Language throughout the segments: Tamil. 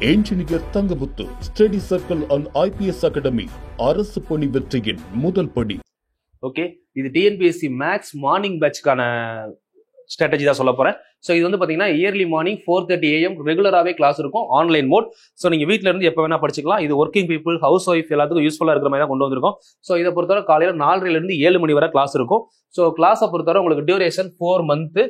Engineer Thangamuthu study circle and IPS academy அரசு பணி வெற்றியின் முதல் படி. ஓகே, இது டிஎன்பிஎஸ்சி மேக்ஸ் மார்னிங் பேட்ச்க்கான ஸ்ட்ராட்டஜி தான் சொல்ல போறேன். ஸோ இது வந்து பார்த்தீங்கன்னா இயர்லி மார்னிங் 4:30 AM ரெகுலராகவே கிளாஸ் இருக்கும், ஆன்லைன் மோட். ஸோ நீங்கள் வீட்டில இருந்து எப்போ வேணா படிச்சுக்கலாம். இது ஒர்க்கிங் பீப்புள், ஹவுஸ் ஒய்ஃப் எல்லாத்துக்கும் யூஸ்ஃபுல்லாக இருக்கிற மாதிரி தான் கொண்டு வந்திருக்கோம். ஸோ இதை பொறுத்தவரை காலையில் 4:30 7 மணி வரை கிளாஸ் இருக்கும். ஸோ கிளாஸை பொறுத்தவரை உங்களுக்கு duration 4 months.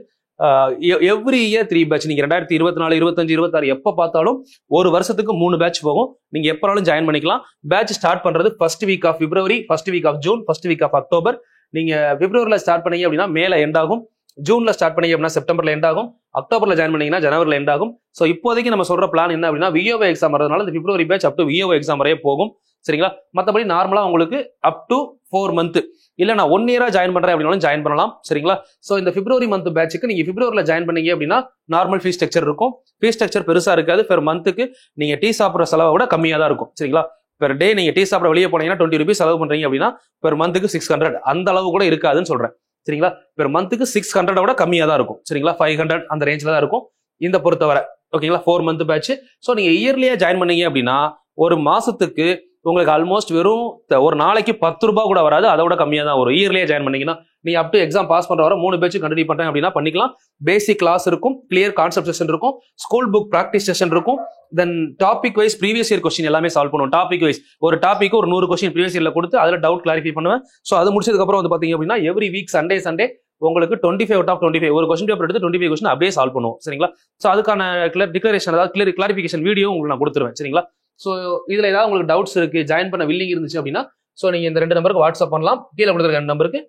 Every year 3 batch. நீங்க 2024, 25, 26 எப்ப பார்த்தாலும் ஒரு வருஷத்துக்கு 3 பேட்ச் போகும். நீங்க எப்பனாலும் ஜாயின் பண்ணிக்கலாம். பேட்ச் ஸ்டார்ட் பண்றது first week of February, first week of June, first week of October. நீங்க பிப்ரவரியில ஸ்டார்ட் பண்ணீங்க அப்படின்னா மேல எண்ட் ஆகும், ஜூன்ல ஸ்டார்ட் பண்ணீங்க அப்படின்னா செப்டம்பர்ல எண்ட் ஆகும், அக்டோபர்ல ஜாயின் பண்ணீங்கன்னா ஜனவரில எண்ட் ஆகும். ஸோ இப்போதைக்கு நம்ம சொல்ற பிளான் என்ன அப்படின்னா VOO எக்ஸாம் வரதுனால இந்த February batch up to VOO exam வரையே போகும். சரிங்களா? மற்றபடி நார்மலா உங்களுக்கு அப் டு 4 months இல்ல நான் 1 year ஜாயின் பண்றேன் அப்படின்னாலும் ஜாயின் பண்ணலாம். சரிங்களா? சோ இந்த பிப்ரவரி மந்த் பேட்சுக்கு நீங்க பிப்ரவரியில ஜாயின் பண்ணீங்க அப்படின்னா நார்மல் ஃபீஸ் ஸ்ட்ரக்சர் இருக்கும். ஃபீஸ் ஸ்ட்ரக்சர் பெருசா இருக்காது. பெர் மந்த்துக்கு நீங்க டீ சாப்பிட்ற செலவை விட கம்மியா தான் இருக்கும். சரிங்களா? பெர் டே நீங்க டீ சாப்பிட வெளியே போனீங்கன்னா 20 rupees செலவு பண்றீங்க அப்படின்னா பெர் மந்த்துக்கு 600 அந்த அளவு கூட இருக்காதுன்னு சொல்றேன். சரிங்களா? பெர் மந்த்துக்கு 600 விட கம்மியா தான் இருக்கும். சரிங்களா? 500 அந்த ரேஞ்சில தான் இருக்கும் இந்த பொறுத்தவரை. ஓகேங்களா? 4 month பேட்ச். ஸோ நீங்க இயர்லியா ஜாயின் பண்ணீங்க அப்படின்னா ஒரு மாசத்துக்கு உங்களுக்கு ஆல்மோஸ்ட் வெறும் ஒரு நாளைக்கு 10 ரூபாய் கூட வராது, அதோட கம்மியா தான் வரும். இயர்லியே ஜாயின் பண்ணீங்கன்னா நீங்க அப் டு எக்ஸாம் பாஸ் பண்ற வர 3 பேட்ச் கண்டினியூ பண்றேன் அப்படின்னா பண்ணிக்கலாம். பேசிக் கிளாஸ் இருக்கும், கிளியர் கான்செப்ட் செஷன் இருக்கும், ஸ்கூல் புக் பிராக்டிஸ் செஷன் இருக்கும், then topic wise previous year question எல்லாமே சால்வ் பண்ணுவோம். டாபிக் வைஸ் ஒரு டாபிக் ஒரு 100 கொஸ்டின் ப்ரீவியஸ் இயர்ல கொடுத்து அதுல டவுட் கிளாரிஃபை பண்ணுவேன். ஸோ அது முடிச்சதுக்கு அப்புறம் வந்து பாத்தீங்க அப்படின்னா எவ்ரி வீக் சண்டே உங்களுக்கு 25 out of 25 ஒரு கொஸ்டின் பேப்பர் எடுத்து 25 கொஸ்டின் அப்படியே சால்வ் பண்ணுவோம். சரிங்களா? ஸோ அதுக்கான டிக்ளரேஷன், அதாவது கிளாரிஃபிகேஷன் வீடியோ உங்களுக்கு நான் கொடுத்துருவேன். சரிங்களா? ஸோ இதுல ஏதாவது உங்களுக்கு டவுட்ஸ் இருக்கு, ஜாயின் பண்ண வில்லிங் இருந்துச்சு அப்படின்னா ஸோ நீங்க இந்த 2 நம்பருக்கு வாட்ஸ்அப் பண்ணலாம். கீழே கொடுத்துருக்க 2 நம்பருக்கு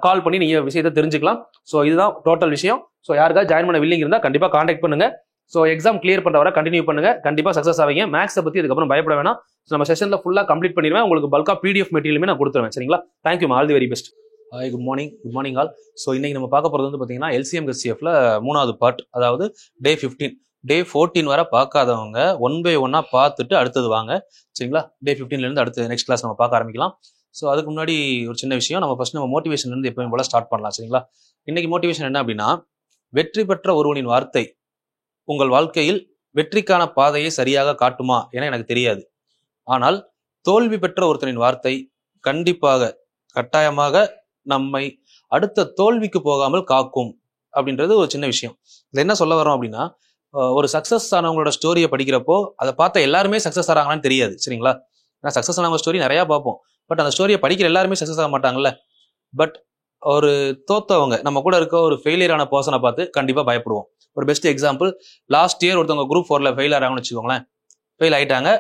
கால் பண்ணி நீங்க விஷயத்தை தெரிஞ்சுக்கலாம். ஸோ இதுதான் டோட்டல் விஷயம். ஸோ யாருக்காவது ஜாயின் பண்ண வில்லிங் இருந்தால் கண்டிப்பா கான்டாக்ட் பண்ணுங்க. ஸோ எக்ஸாம் கிளியர் பண்ற வரை கண்டினியூ பண்ணுங்க, கண்டிப்பா சக்சஸ் ஆவீங்க. மேக்ஸை பத்தி இதுக்கப்புறம் பயப்பட வேணாம். நம்ம செஷன்ல ஃபுல்லா கம்ப்ளீட் பண்ணிடுவேன். உங்களுக்கு பல்கா PDF மெட்டீரியலுமே நான் கொடுத்துருவேன். சரிங்களா? Thank you, all the very best. Good morning all. So இன்னைக்கு நம்ம பார்க்க போறது வந்து பார்த்தீங்கன்னா LCM HCFல 3வது பார்ட், அதாவது டே 15. டே 14 வரை பார்க்காதவங்க 1 by 1 பார்த்துட்டு அடுத்தது வாங்க. சரிங்களா? டே 15ல இருந்து அடுத்து நெக்ஸ்ட் கிளாஸ் நம்ம பார்க்க ஆரம்பிக்கலாம். ஸோ அதுக்கு முன்னாடி ஒரு சின்ன விஷயம், நம்ம ஃபர்ஸ்ட் நம்ம மோட்டிவேஷன்ல இருந்து எப்பவும் போல ஸ்டார்ட் பண்ணலாம். சரிங்களா? இன்னைக்கு மோட்டிவேஷன் என்ன அப்படின்னா, வெற்றி பெற்ற ஒருவனின் வார்த்தை உங்கள் வாழ்க்கையில் வெற்றிக்கான பாதையை சரியாக காட்டுமா என எனக்கு தெரியாது. ஆனால் தோல்வி பெற்ற ஒருத்தனின் வார்த்தை கண்டிப்பாக கட்டாயமாக நம்மை அடுத்த தோல்விக்கு போகாமல் காக்கும் அப்படின்றது ஒரு சின்ன விஷயம். இதுல என்ன சொல்ல வரோம் அப்படின்னா, ஒரு சக்சஸ் ஆனவங்களோட ஸ்டோரியை படிக்கிறப்போ அதை பார்த்த எல்லாருமே சக்சஸ் ஆகிறாங்களான்னு தெரியாது. சரிங்களா? ஏன்னா சக்சஸ் ஆனவங்க ஸ்டோரி நிறைய பார்ப்போம், பட் அந்த ஸ்டோரியை படிக்கிற எல்லாருமே சக்சஸ் ஆக மாட்டாங்கல்ல. பட் ஒரு தோத்தவங்க, நம்ம கூட இருக்க ஒரு ஃபெயிலியர் ஆன பர்சனை பார்த்து கண்டிப்பா பயப்படுவோம். ஒரு பெஸ்ட் எக்ஸாம்பிள், லாஸ்ட் இயர் ஒருத்தவங்க Group 4ல ஃபெயில் ஆகிறாங்கன்னு வச்சுக்கோங்களேன். ஃபெயில் ஆயிட்டாங்க,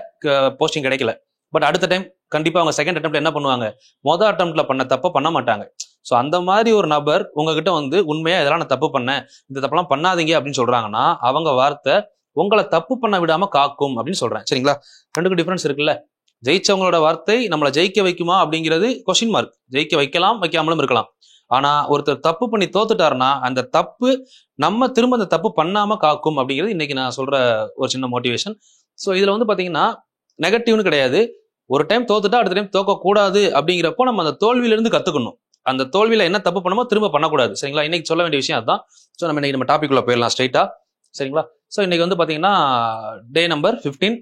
போஸ்டிங் கிடைக்கல. பட் அடுத்த டைம் கண்டிப்பா அவங்க செகண்ட் அட்டெம்ப்ட் என்ன பண்ணுவாங்க, மொதல் அட்டெம்ப்ட்ல பண்ண தப்ப பண்ண மாட்டாங்க. ஸோ அந்த மாதிரி ஒரு நபர் உங்ககிட்ட வந்து உண்மையா இதெல்லாம் நான் தப்பு பண்ணேன், இந்த தப்பெல்லாம் பண்ணாதீங்க அப்படின்னு சொல்றாங்கன்னா அவங்க வார்த்தை உங்களை தப்பு பண்ண விடாம காக்கும் அப்படின்னு சொல்றேன். சரிங்களா? ரெண்டுக்கும் டிஃபரன்ஸ் இருக்குல்ல. ஜெயிச்சவங்களோட வார்த்தை நம்மளை ஜெயிக்க வைக்குமா அப்படிங்கிறது கொஸ்டின் மார்க். ஜெயிக்க வைக்கலாம், வைக்காமலும் இருக்கலாம். ஆனா ஒருத்தர் தப்பு பண்ணி தோத்துட்டாருன்னா அந்த தப்பு நம்ம திரும்ப அந்த தப்பு பண்ணாம காக்கும் அப்படிங்கிறது இன்னைக்கு நான் சொல்ற ஒரு சின்ன மோட்டிவேஷன். ஸோ இதுல வந்து பாத்தீங்கன்னா நெகட்டிவ்னு கிடையாது. ஒரு டைம் தோத்துட்டா அடுத்த டைம் தோக்க கூடாது அப்படிங்கிறப்போ நம்ம அந்த தோல்வியில இருந்து கத்துக்கணும். அந்த தோல்வியில என்ன தப்பு பண்ணமோ திரும்ப பண்ணக்கூடாது. சரிங்களா? இன்னைக்கு சொல்ல வேண்டிய விஷயம் அதுதான். ஸோ நம்ம டாபிக் உள்ள போயிடலாம் ஸ்ட்ரைட்டா. சரிங்களா? ஸோ இன்னைக்கு வந்து பாத்தீங்கன்னா டே நம்பர் 15.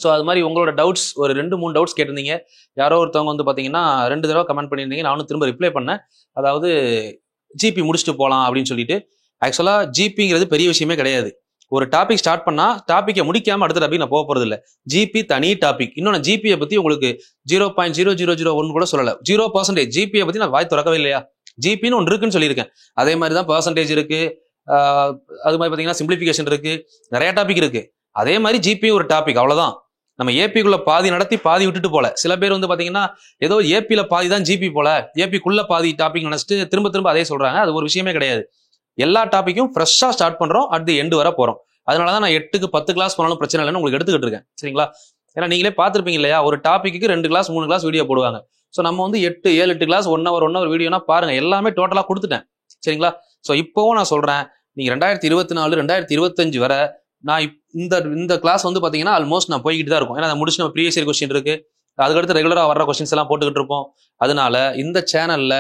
ஸோ அது மாதிரி உங்களோட டவுட்ஸ் ஒரு 2-3 டவுட்ஸ் கேட்டிருந்தீங்க. யாரோ ஒருத்தவங்க வந்து பாத்தீங்கன்னா 2 தடவை கமெண்ட் பண்ணியிருந்தீங்க, நானும் திரும்ப ரிப்ளை பண்ணேன். அதாவது ஜிபி முடிச்சுட்டு போகலாம் அப்படின்னு சொல்லிட்டு. ஆக்சுவலா ஜிபிங்கிறது பெரிய விஷயமே கிடையாது. ஒரு டாபிக் ஸ்டார்ட் பண்ணா டாபிக்கை முடிக்காம அடுத்த டாபிக் நான் போக போறது இல்லை. ஜிபி தனி டாபிக். இன்னொன்று ஜிபியை பத்தி உங்களுக்கு 0.0001 கூட சொல்லல. 0% ஜிபியை பத்தி நான் வாய் திறக்கவே இல்லையா. ஜிபின்னு ஒன்று இருக்குன்னு சொல்லியிருக்கேன். அதே மாதிரி தான் பர்சன்டேஜ் இருக்கு, அது மாதிரி பாத்தீங்கன்னா சிம்பிளிஃபிகேஷன் இருக்கு, நிறைய டாபிக் இருக்கு. அதே மாதிரி ஜிபி ஒரு டாபிக், அவ்வளவுதான். நம்ம ஏபிக்குள்ள பாதி நடத்தி பாதி விட்டுட்டு போல. சில பேர் வந்து பாத்தீங்கன்னா ஏதோ ஏபியில பாதி தான் ஜிபி போல, ஏபிக்குள்ள பாதி டாபிக் நினைச்சிட்டு திரும்ப திரும்ப அதே சொல்றாங்க. அது ஒரு விஷயமே கிடையாது. எல்லா டாபிக்கும் ஃப்ரெஷ்ஷா ஸ்டார்ட் பண்றோம், அட் தி எண்டு வர போறோம். அதனாலதான் நான் 8க்கு 10 கிளாஸ் பண்ணாலும் பிரச்சனை இல்லைன்னு உங்களுக்கு எடுத்துக்கிட்டு இருக்கேன். சரிங்களா? ஏன்னா நீங்களே பார்த்துருப்பீங்க இல்லையா, ஒரு டாபிக்கு 2 கிளாஸ் 3 கிளாஸ் வீடியோ போடுவாங்க. ஸோ நம்ம வந்து 7-8 கிளாஸ் 1 hour வீடியோனா பாருங்க, எல்லாமே டோட்டலா கொடுத்துட்டேன். சரிங்களா? ஸோ இப்போவும் நான் சொல்றேன், நீங்க 2024 2025 வரை நான் இந்த கிளாஸ் வந்து பாத்தீங்கன்னா ஆல்மோஸ்ட் நான் போய்கிட்டு தான் இருக்கும். ஏன்னா அதை முடிச்சு நம்ம ப்ரீவியஸ் இயர் கொஸ்டின் இருக்கு, அதுக்கடுத்து ரெகுலரா வர்ற கொஸ்டின்ஸ் எல்லாம் போட்டுக்கிட்டு இருப்போம். அதனால இந்த சேனல்ல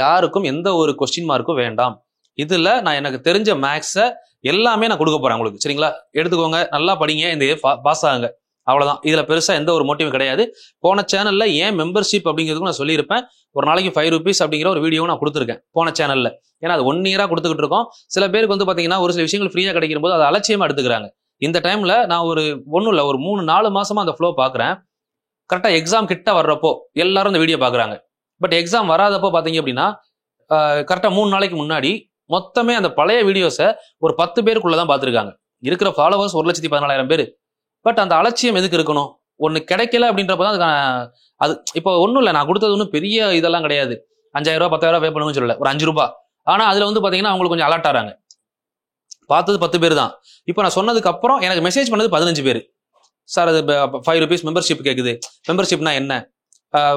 யாருக்கும் எந்த ஒரு கொஸ்டின் மார்க்கும் வேண்டாம். இதுல நான் எனக்கு தெரிஞ்ச மேக்ஸை எல்லாமே நான் கொடுக்க போறேன் உங்களுக்கு. சரிங்களா? எடுத்துக்கோங்க, நல்லா படிங்க, இந்த பாஸ் ஆகுங்க. அவ்வளவுதான். இதுல பெருசா எந்த ஒரு மோட்டிவும் கிடையாது. போன சேனல்ல ஏன் மெம்பர்ஷிப் அப்படிங்கிறதுக்கும் நான் சொல்லியிருப்பேன். ஒரு நாளைக்கு 5 ரூபீஸ் அப்படிங்கிற ஒரு வீடியோ நான் கொடுத்துருக்கேன் போன சேனல்ல. ஏன்னா அது 1 இயரா கொடுத்துக்கிட்டு இருக்கோம். சில பேருக்கு வந்து பாத்தீங்கன்னா ஒரு சில விஷயங்கள் ஃப்ரீயா கிடைக்கும் போது அதை அலட்சியமா எடுத்துக்கிறாங்க. இந்த டைம்ல நான் ஒன்றும் இல்லை, ஒரு 3-4 மாசமா அந்த ஃப்ளோ பாக்குறேன். கரெக்டா எக்ஸாம் கிட்ட வர்றப்போ எல்லாரும் இந்த வீடியோ பாக்குறாங்க. பட் எக்ஸாம் வராதப்போ பாத்தீங்க அப்படின்னா கரெக்டா 3 நாளைக்கு முன்னாடி மொத்தமே அந்த பழைய வீடியோஸை ஒரு 10 பேருக்குள்ளதான் பார்த்துருக்காங்க. இருக்கிற ஃபாலோவர்ஸ் 1,14,000 பேர். பட் அந்த அலட்சியம் எதுக்கு இருக்கணும்? ஒன்று கிடைக்கல அப்படின்றப்பதான் அதுக்கான அது இப்போ ஒன்றும் இல்லை, நான் கொடுத்தது ஒன்றும் பெரிய இதெல்லாம் கிடையாது. 5,000 ரூபா 10,000 பே பண்ணுங்கன்னு சொல்லல, ஒரு 5 ரூபா. ஆனா அதுல வந்து பாத்தீங்கன்னா அவங்களுக்கு கொஞ்சம் அலர்ட் ஆறாங்க. பார்த்தது 10 பேர் தான். இப்போ நான் சொன்னதுக்கு அப்புறம் எனக்கு மெசேஜ் பண்ணது 15 பேர். சார் அது 5 ரூபீஸ் மெம்பர்ஷிப் கேட்குது. மெம்பர்ஷிப்னா என்ன?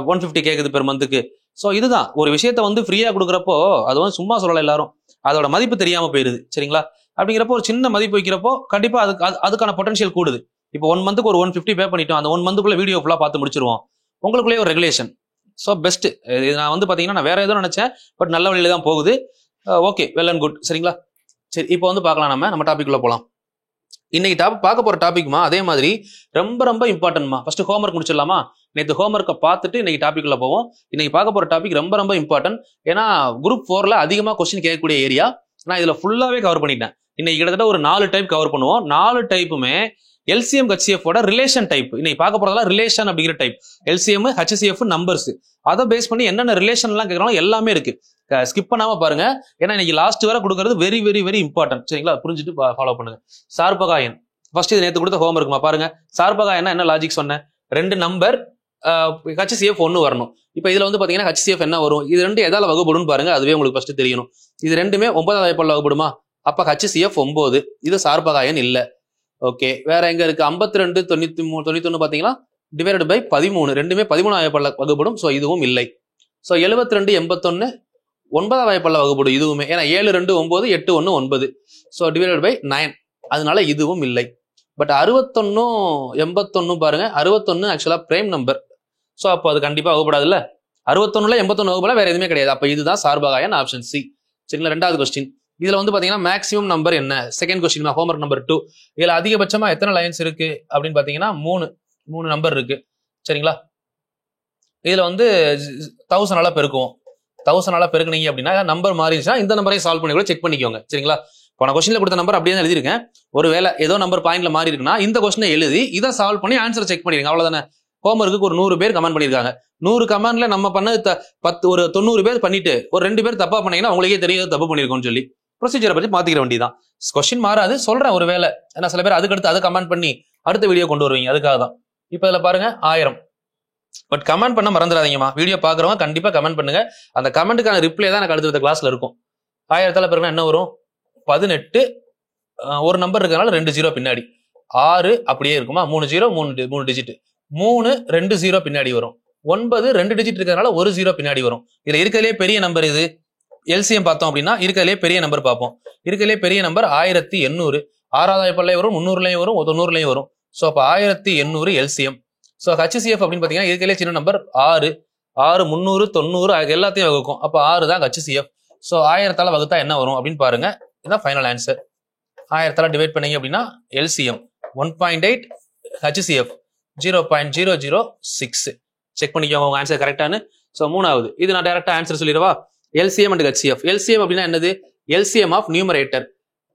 150 கேட்குது பெர் மந்த்துக்கு. ஸோ இதுதான் ஒரு விஷயத்த வந்து ஃப்ரீயா கொடுக்குறப்போ அது வந்து சும்மா சொல்லலை, எல்லாரும் அதோட மதிப்பு தெரியாம போயிருது. சரிங்களா? அப்படிங்கிறப்போ ஒரு சின்ன மதிப்பு வைக்கிறப்போ கண்டிப்பா அதுக்கான பொட்டன்ஷியல் கூடுது. இப்போ 1 மந்த்துக்கு ஒரு 150 பே பண்ணிட்டோம், அந்த 1 மந்த்துக்குள்ள வீடியோ ஃபுல்லா பார்த்து முடிச்சிருவோம். உங்களுக்குள்ளே ஒரு ரெகுலேஷன். So best. நான் வந்து பாத்தீங்கன்னா நான் வேற ஏதோ நினைச்சேன், பட் நல்ல வழியில தான் போகுது. Okay, well and good. சரிங்களா? சரி, இப்போ வந்து பார்க்கலாம், நம்ம டாபிக் உள்ள போலாம். இன்னைக்கு பார்க்க போற டாபிக்மா அதே மாதிரி ரொம்ப ரொம்ப இம்பார்ட்டன்ட்மா. First homework முடிச்சிடலாமா? நேற்று ஹோம்ஒர்க்கை பார்த்துட்டு இன்னைக்கு டாபிக் உள்ள போவோம். இன்னைக்கு பார்க்க போற டாபிக் ரொம்ப ரொம்ப இம்பார்ட்டன்ட். ஏன்னா குரூப் 4ல அதிகமா கொஸ்டின் கேட்கக்கூடிய ஏரியா. நான் இதுல ஃபுல்லாவே கவர் பண்ணிட்டேன். இன்னைக்கு கிட்டத்தட்ட ஒரு 4 டைப் கவர் பண்ணுவோம். 4 டைப்புமே எல்சிஎம் ஹெச்சிஎஃப் ரிலேஷன் டைப். இன்னைக்கு பார்க்க போறதெல்லாம் ரிலேஷன் அப்படிங்கிற டைப். எல்சிஎம் ஹெச்சிஎஃப் நம்பர்ஸ், அதை பேஸ் பண்ணி என்னென்ன ரிலேஷன் எல்லாம் கேட்கறாங்க எல்லாமே இருக்கு. ஸ்கிப் பண்ணாம பாருங்க. ஏன்னா இன்னைக்கு லாஸ்ட் வரை கொடுக்கறது வெரி வெரி வெரி இம்பார்ட்டன்ட். சரிங்களா? புரிஞ்சுட்டு ஃபாலோ பண்ணுங்க. சார்பகாயன் ஃபர்ஸ்ட் இது நேற்று கொடுத்த ஹோம்ஒர்க்மா பாருங்க. சார்பகாயன்னா என்ன லாஜிக் சொன்னேன்? 2 நம்பர் ஹெச்சிஎஃப் 1 வரணும். இப்போ இதுல வந்து பாத்தீங்கன்னா ஹெச்சிஎஃப் என்ன வரும்? இது 2 எதால வகுப்படும் பாருங்க, அதுவே உங்களுக்கு ஃபர்ஸ்ட் தெரியணும். இது ரெண்டுமே 9வது வாய்ப்பால் வகுப்படுமா? அப்ப ஹெச்சிஎஃப் 9. இது சார்பகாயன் இல்ல. ஓகே, வேற எங்க இருக்கு? 52 93 91 பாத்தீங்கன்னா டிவைடட் பை 13, ரெண்டுமே 13வது வாய்ப்பால் வகுப்படும். ஸோ இதுவும் இல்லை. ஸோ 72 81 9வது வாய்ப்பால் வகுப்படும் இதுவுமே. ஏன்னா 7 2 9 8 1 9. ஸோ டிவைடட் பை 9, அதனால இதுவும் இல்லை. பட் 61 81 பாருங்க, 61 ஆக்சுவலா பிரைம் நம்பர். ஸோ அப்போ அது கண்டிப்பா வகுப்படாதுல்ல. 61ல 81 வகுப்பல வேற எதுவுமே கிடையாது. அப்ப இதுதான் சார்பகாயன், ஆப்ஷன் சி. சரிங்களா? 2வது கொஸ்டின். இதுல வந்து பாத்தீங்கன்னா மேக்ஸிமம் நம்பர் என்ன? Second question homework number 2. இதுல அதிகபட்சமா எத்தனை லைன்ஸ் இருக்கு அப்படின்னு பாத்தீங்கன்னா 3 நம்பர் இருக்கு. சரிங்களா? இதுல வந்து 1000 பெருக்குவோம். 1000 பெருக்குனீங்க அப்படின்னா நம்பர் மாறிடுச்சுன்னா இந்த நம்பரையும் சால்வ் பண்ணி கூட செக் பண்ணிக்கோங்க. சரிங்களா? போன கொஸ்டின்ல கொடுத்த நம்பர் அப்படியே தான் எழுதிருக்கேன். ஒருவேளை ஏதோ நம்பர் பாயிண்ட்ல மாறி இருக்குன்னா இந்த கொஸ்டினை எழுதி இதை சால்வ் பண்ணி ஆன்சர் செக் பண்ணிருங்க. அவ்வளவுதானே. ஹோம்ஒர்க்கு ஒரு 100 பேர் கமெண்ட் பண்ணிருக்காங்க. 100 கமெண்ட்ல நம்ம பண்ணது 10 ஒரு 90 பேர் பண்ணிட்டு ஒரு 2 பேர் தப்பா பண்ணீங்கன்னா உங்களுக்கே தெரியாது தப்பு பண்ணிருக்கோம்னு சொல்லி ப்ரொசீஜரை பத்தி மாத்திக்கிற வேண்டியதான். கொஸ்டின் மாறாது, சொல்றேன் ஒரு வேலை. ஏன்னா சில பேர் அதுக்கடுத்து அதை கமெண்ட் பண்ணி அடுத்த வீடியோ கொண்டு வருவீங்க, அதுக்காக தான். இப்ப இதுல பாருங்க 1000. பட் கமெண்ட் பண்ண மறந்துடாதீங்கம்மா. வீடியோ பாக்குறவங்க கண்டிப்பா கமெண்ட் பண்ணுங்க. அந்த கமெண்ட்டுக்கான ரிப்ளை தான் எனக்கு அடுத்த கிளாஸ்ல இருக்கும். 1000 பிறகு என்ன வரும்? 18. ஒரு நம்பர் இருக்கிறதுனால 2 0 பின்னாடி. 6 அப்படியே இருக்குமா? 3 0 3 டிஜிட். 3 2 0 பின்னாடி வரும். 9 2 டிஜிட் இருக்கிறதுனால 1 0 பின்னாடி வரும். இதுல இருக்கிறதுலே பெரிய நம்பர் இது. எல்சிஎம் பார்த்தோம் அப்படின்னா இருக்கிறதுலே பெரிய நம்பர் பார்ப்போம். இருக்கிறதுலே பெரிய நம்பர் 1800. 6வது வாய்ப்பால்லையும் வரும், 300லையும் வரும், 90லையும் வரும். ஸோ அப்போ 1800 எல்சிஎம். ஸோ ஹெச்சிஎஃப் அப்படின்னு பார்த்தீங்கன்னா இருக்கிறதுலே சின்ன நம்பர் 6. 6 300 90 எல்லாத்தையும் வகுக்கும். அப்போ 6 தான் ஹெச்சிஎஃப். ஸோ 1000 வகுத்தா என்ன வரும் அப்படின்னு பாருங்க. இதுதான் ஃபைனல் ஆன்சர். 1000 டிவைட் பண்ணீங்க அப்படின்னா எல்சிஎம் 1.8, ஹெச்சிஎஃப் 0.006. செக் பண்ணிக்கோங்க உங்க ஆன்சர் கரெக்டானு. ஸோ 3வது இது நான் டைரக்டா ஆன்சர் சொல்லிடுவா. LCM and HCF. எல்சிஎம் அப்படின்னா என்னது? LCM of numerator.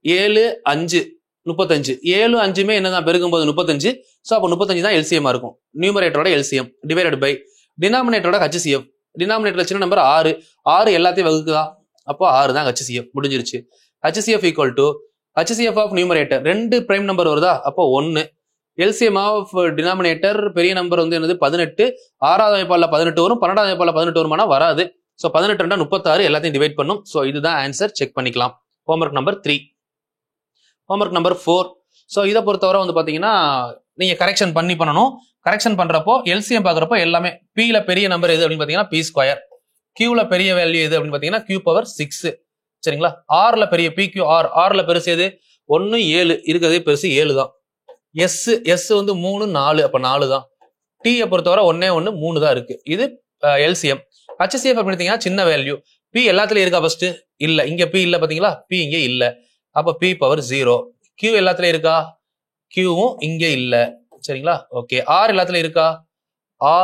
7 5 35. 7 5மே என்னதான் பெருக்கும்போது 35. ஸோ அப்போ 35 தான் எல்சிஎம் இருக்கும். நியூமரேட்டரோட எல்சிஎம் டிவைடட் பை டினாமினேட்டரோட ஹெச்சிஎஃப். டினாமினேட்டர்ல சின்ன நம்பர் 6. 6 எல்லாத்தையும் வகுக்குதா? அப்போ 6 தான் ஹெச்சிஎஃப். முடிஞ்சிருச்சு. HCF equal to HCF of numerator. 2 prime number வருதா? அப்போ 1. எல்சிஎம் ஆஃப் டினாமினேட்டர் பெரிய நம்பர் வந்து என்னது? 18. 6வது வாய்ப்பால்ல 18 வரும், 12வது வாய்ப்பால்ல 18 வருமானா வராது. ஸோ 18 2 36 எல்லாத்தையும் டிவைட் பண்ணும். ஸோ இதுதான் ஆன்சர். செக் பண்ணிக்கலாம். Homework number 3. Homework number 4. So இதை பொறுத்தவரை வந்து பாத்தீங்கன்னா நீங்க கரெக்ஷன் பண்ணணும். கரெக்ஷன் பண்றப்போ எல்சிஎம் பாக்குறப்போ எல்லாமே பில பெரிய நம்பர் எது அப்படின்னு பாத்தீங்கன்னா P². கியூல பெரிய வேல்யூ எது அப்படின்னு பாத்தீங்கன்னா Q⁻6. சரிங்களா? ஆர்ல பெரிய PQR. ஆர்ல பெருசு எது? 1 7 இருக்கிறதே பெருசு 7 தான். எஸ் வந்து 3 4, அப்ப 4 தான். டீயை பொறுத்தவரை 1 1 3 தான் இருக்கு. இது எல்சிஎம். ஹெச்சிஎஃப் அப்படின்னு சின்ன வேல்யூ. பி எல்லாத்துலயும் இருக்கா? ஃபர்ஸ்ட் இல்ல. இங்க பி இல்ல பாத்தீங்களா? பி இங்க இல்ல. அப்ப p பவர் 0. q எல்லாத்துலயும் இருக்கா? qவும் இங்க இல்ல. சரிங்களா? ஓகே. r எல்லாத்துலயும் இருக்கா?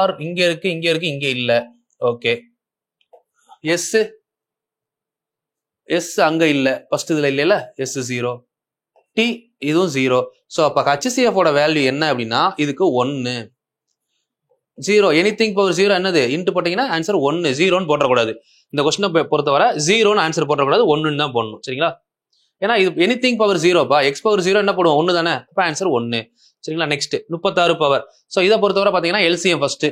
r இங்க இருக்கு, இங்க இருக்கு, இங்க இல்ல. ஓகே. s அங்க இல்ல. ஃபர்ஸ்ட் இதுல இல்லைல, s 0. t இதுவும் 0. சோ அப்ப HCF ஓட வேல்யூ என்ன அப்படின்னா இதுக்கு 1. 0 எனிதிங் பவர் 0 என்னது? இன்ட் போட்டீங்கன்னா ஆன்சர் 1. 0ன்னு போடக்கூடாது. இந்த கொஸ்டினை பொறுத்தவரை 0ன்னு ஆன்சர் போடக்கூடாது, 1ன்னு தான் போடணும். சரிங்களா? ஏன்னா இது எனிதிங் பவர் 0பா. x பவர் 0 என்ன போடுவோம்? 1 தானே. அப்ப ஆன்சர் 1. சரிங்களா? Next 36 power. சோ இதை பொறுத்தவரை பாத்தீங்கன்னா LCM first.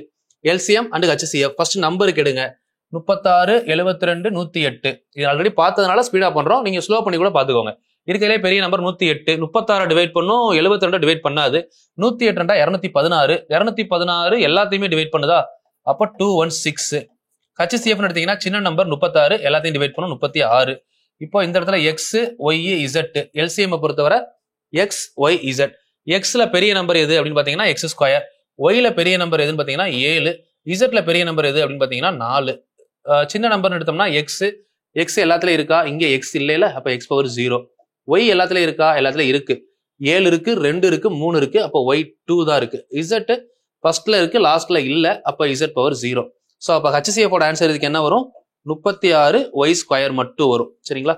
LCM and HCF first நம்பருக்கு எடுங்க. 36, 72, 108. இது ஆல்ரெடி பார்த்ததுனால ஸ்பீடா பண்றோம். நீங்க ஸ்லோ பண்ணி கூட பாத்துக்கோங்க. இருக்கிறதுலே பெரிய நம்பர் 108. 36 டிவைட் பண்ணும், 72 டிவைட் பண்ணாது. 108 216. 216 எல்லாத்தையுமே டிவைட் பண்ணுதா? அப்ப 216. HCF எடுத்தீங்கன்னா சின்ன நம்பர் 36, எல்லாத்தையும் டிவைட் பண்ணும் 36. இப்போ இந்த இடத்துல x, y, z. LCM பொறுத்தவரை x, y, z. xல பெரிய நம்பர் எது அப்படின்னு பாத்தீங்கன்னா x². yல பெரிய நம்பர் எதுன்னு பாத்தீங்கன்னா 7. zல பெரிய நம்பர் எது அப்படின்னு பாத்தீங்கன்னா 4. சின்ன நம்பர்னு எடுத்தோம்னா x எல்லாத்துலயும் இருக்கா? இங்க x இல்லைல, அப்ப x பவர் 0. y எல்லாத்துலயும் இருக்கா? எல்லாத்துலயும் இருக்கு. 7 இருக்கு, 2 இருக்கு, 3 இருக்கு, அப்ப y 2 தான் இருக்கு. z ஃபர்ஸ்ட்ல இருக்கு, லாஸ்ட்ல இல்ல, அப்ப z பவர் 0. சோ அப்ப HCF ஓட ஆன்சர் இதுக்கு என்ன வரும்? 36 y² மட்டும் வரும். சரிங்களா?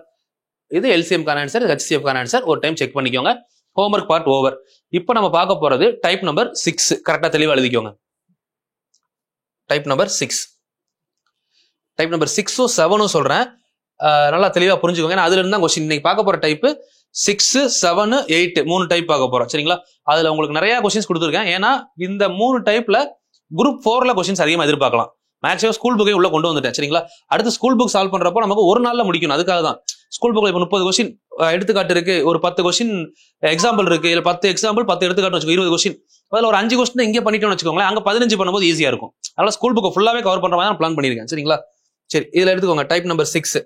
இது LCM கான ஆன்சர், HCF கான ஆன்சர். ஒரு டைம் செக் பண்ணிக்கோங்க. Homework part over. இப்போ நம்ம பார்க்க போறது டைப் நம்பர் 6. கரெக்டா தெளிவா எழுதிக்கோங்க. Type number 6. டைப் நம்பர் 6ம் 7ம் சொல்றேன், நல்லா தெளிவா புரிஞ்சுக்கோங்க. அதுல இருந்தா கொஸ்டின் இன்னைக்கு பார்க்க போற டைப் 6, 7, 8 3 டைப் பார்க்க போறோம். சரிங்களா? அதுல உங்களுக்கு நிறைய கொஸ்டின்ஸ் கொடுத்துருக்கேன். ஏன்னா இந்த 3 டைப்ல குரூப் 4ல கொஸ்டின்ஸ் அதிகமா எதிர்பார்க்கலாம். மேக்ஸிமம் ஸ்கூல் புக்கை உள்ள கொண்டு வந்துட்டேன். சரிங்களா? அடுத்து ஸ்கூல் புக் சால்வ் பண்றப்போ நமக்கு ஒரு நாள்ல முடிக்கணும். அதுக்காக தான் ஸ்கூல் புக்ல இப்போ 30 கொஸ்டின் எடுத்துக்காட்டு இருக்கு, ஒரு 10 கொஸ்டின் எக்ஸாம்பிள் இருக்கு, இல்ல 10 எக்ஸாம்பிள் 10 எடுத்துக்காட்டு வச்சுக்கோ, 20 கொஸ்டின். அதுல ஒரு 5 கொஸ்டின் இங்கே பண்ணிட்டோம்னு வச்சுக்கோங்களேன், அங்க 15 பண்ணும்போது ஈஸியா இருக்கும். அதனால ஸ்கூல் புக்கை ஃபுல்லாவே கவர் பண்ற மாதிரி நான் பிளான் பண்ணிருக்கேன். சரிங்களா? சரி, இதுல எடுத்துக்கோங்க. Type number 6.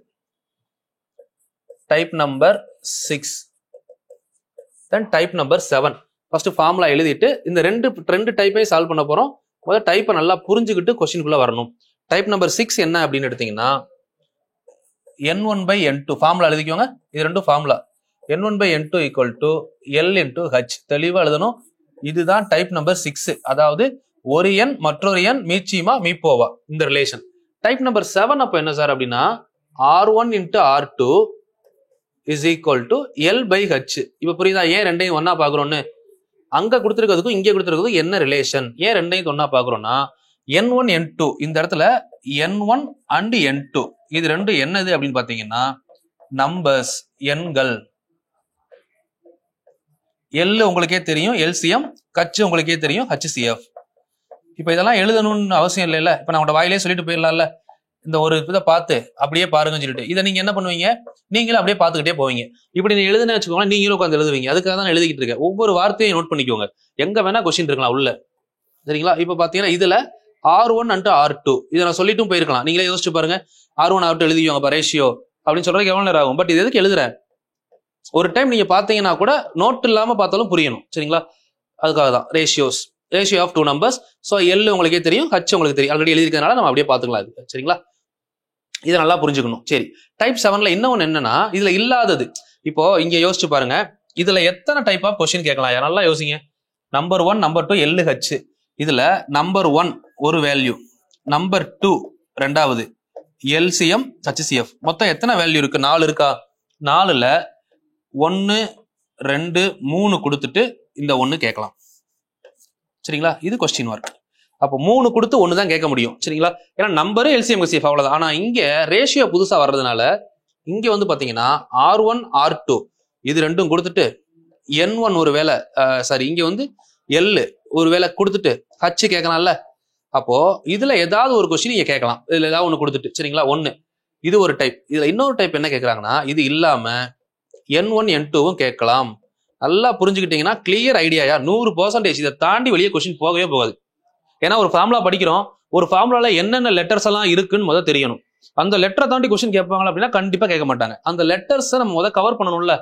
Type number 6. தென் டைப் நம்பர் 7. ஃபர்ஸ்ட் ஃபார்முலா எழுதிட்டு இந்த ரெண்டு டைப்பை சால்வ் பண்ண போறோம். முதல்ல டைப்பை நல்லா புரிஞ்சுக்கிட்டு கொஸ்டின்குள்ள வரணும். டைப் நம்பர் 6 என்ன அப்படின்னு எடுத்தீங்கன்னா n1/n2 ஃபார்முலா எழுதிக்கோங்க. இது ரெண்டும் ஃபார்முலா. n1/n2 = L × h. தெளிவா எழுதணும். இதுதான் டைப் நம்பர் 6. அதாவது ஒரு எண் மற்றொரு எண் மீச்சியமா மீப்போவா, இந்த ரிலேஷன். டைப் நம்பர் 7 அப்ப என்ன சார் அப்படின்னா R1 × R2 = L/h. இப்ப புரியுதா ஏன் ரெண்டையும் ஒன்னா பாக்குறோம்னு? அங்க கொடுத்துருக்கிறதுக்கும் இங்க கொடுத்துருக்கிறதுக்கும் என்ன ரிலேஷன், ஏன் ரெண்டையும் ஒன்னா பாக்குறோம்னா n1 n2 இந்த இடத்துல n1 and n2 இது ரெண்டும் என்னது அப்படின்னு பாத்தீங்கன்னா நம்பர்ஸ், எண்கள். L உங்களுக்கே தெரியும் LCM, h உங்களுக்கே தெரியும் HCF. இப்ப இதெல்லாம் எழுதணும்னு அவசியம் இல்லைல்ல. இப்ப நான் உங்க வாயிலே சொல்லிட்டு போயிடலாம்ல, இந்த ஒரு இதை பார்த்து அப்படியே பாருங்கன்னு சொல்லிட்டு இதை நீங்க என்ன பண்ணுவீங்க, நீங்களும் அப்படியே பார்த்துக்கிட்டே போவீங்க. இப்படி நீங்க எழுதுன்னு வச்சுக்கோங்க, நீங்களும் உட்காந்து எழுதுவீங்க. அதுக்காக தான் எழுதிக்கிட்டு இருக்கேன். ஒவ்வொரு வார்த்தையும் நோட் பண்ணிக்கோங்க, எங்க வேணா கொஸ்டின் இருக்கலாம் உள்ள. சரிங்களா? இப்ப பாத்தீங்கன்னா இதுல R1 and R2 இதை நான் சொல்லிட்டும் போயிருக்கலாம். நீங்களே யோசிச்சு பாருங்க. R1 R2 எழுதிவாங்க ரேஷியோ அப்படின்னு சொல்றதுக்கு எவ்வளவு நேரம் ஆகும். பட் இது எதுக்கு எழுதுறேன், ஒரு டைம் நீங்க பாத்தீங்கன்னா கூட நோட் இல்லாம பார்த்தாலும் புரியணும். சரிங்களா? அதுக்காக தான் ratio of 2 numbers. So L உங்களுக்கே தெரியும், H உங்களுக்கு தெரியும், ஆல்ரெடி எழுதிருக்கிறதுனால நம்ம அப்படியே பாத்துக்கலாம். அது சரிங்களா? இதை நல்லா புரிஞ்சுக்கணும். சரி, டைப் 7ல இன்னொன்னு என்னன்னா இதுல இல்லாதது. இப்போ இங்க யோசிச்சு பாருங்க, இதுல எத்தனை டைப் ஆஃப் கொஸ்டின் கேட்கலாம், நல்லா யோசிங்க. Number 1, number 2 LH. இதுல நம்பர் 1 ஒரு வேல்யூ, நம்பர் 2 ரெண்டாவது, LCM HCF. மொத்தம் எத்தனை வேல்யூ இருக்கு? 4 இருக்கா? 4ல 1, 2, 3 கொடுத்துட்டு இந்த 1 கேட்கலாம். சரிங்களா? இது கொஸ்டின் மார்க். அப்போ 3 கொடுத்து 1 தான் கேட்க முடியும். சரிங்களா? ஏன்னா நம்பரு LCM HCF அவ்வளவுதான். ஆனா இங்க ரேஷியோ புதுசா வர்றதுனால இங்க வந்து பாத்தீங்கன்னா R1 R2 இது ரெண்டும் கொடுத்துட்டு n1 ஒரு வேலை இங்க வந்து L ஒரு வேலை கொடுத்துட்டு H கேட்கலாம்ல. அப்போ இதுல ஏதாவது ஒரு கொஸ்டின் நீங்க கேட்கலாம், இதுல ஏதாவது ஒண்ணு கொடுத்துட்டு. சரிங்களா? 1 இது ஒரு டைப். இதுல இன்னொரு டைப் என்ன கேட்கறாங்கன்னா இது இல்லாம n1 n2வும் கேட்கலாம். நல்லா புரிஞ்சுக்கிட்டீங்கன்னா கிளியர் ஐடியாயா 100%. இதை தாண்டி வெளியே கொஸ்டின் போகவே போகாது. ஏன்னா ஒரு ஃபார்முலா படிக்கிறோம், ஒரு ஃபார்முலால என்னென்ன லெட்டர்ஸ் எல்லாம் இருக்குன்னு முதல் தெரியணும். அந்த லெட்டரை தாண்டி கொஸ்டின் கேட்பாங்க அப்படின்னா கண்டிப்பா கேட்க மாட்டாங்க. அந்த லெட்டர்ஸை நம்ம முதல் கவர் பண்ணணும்ல.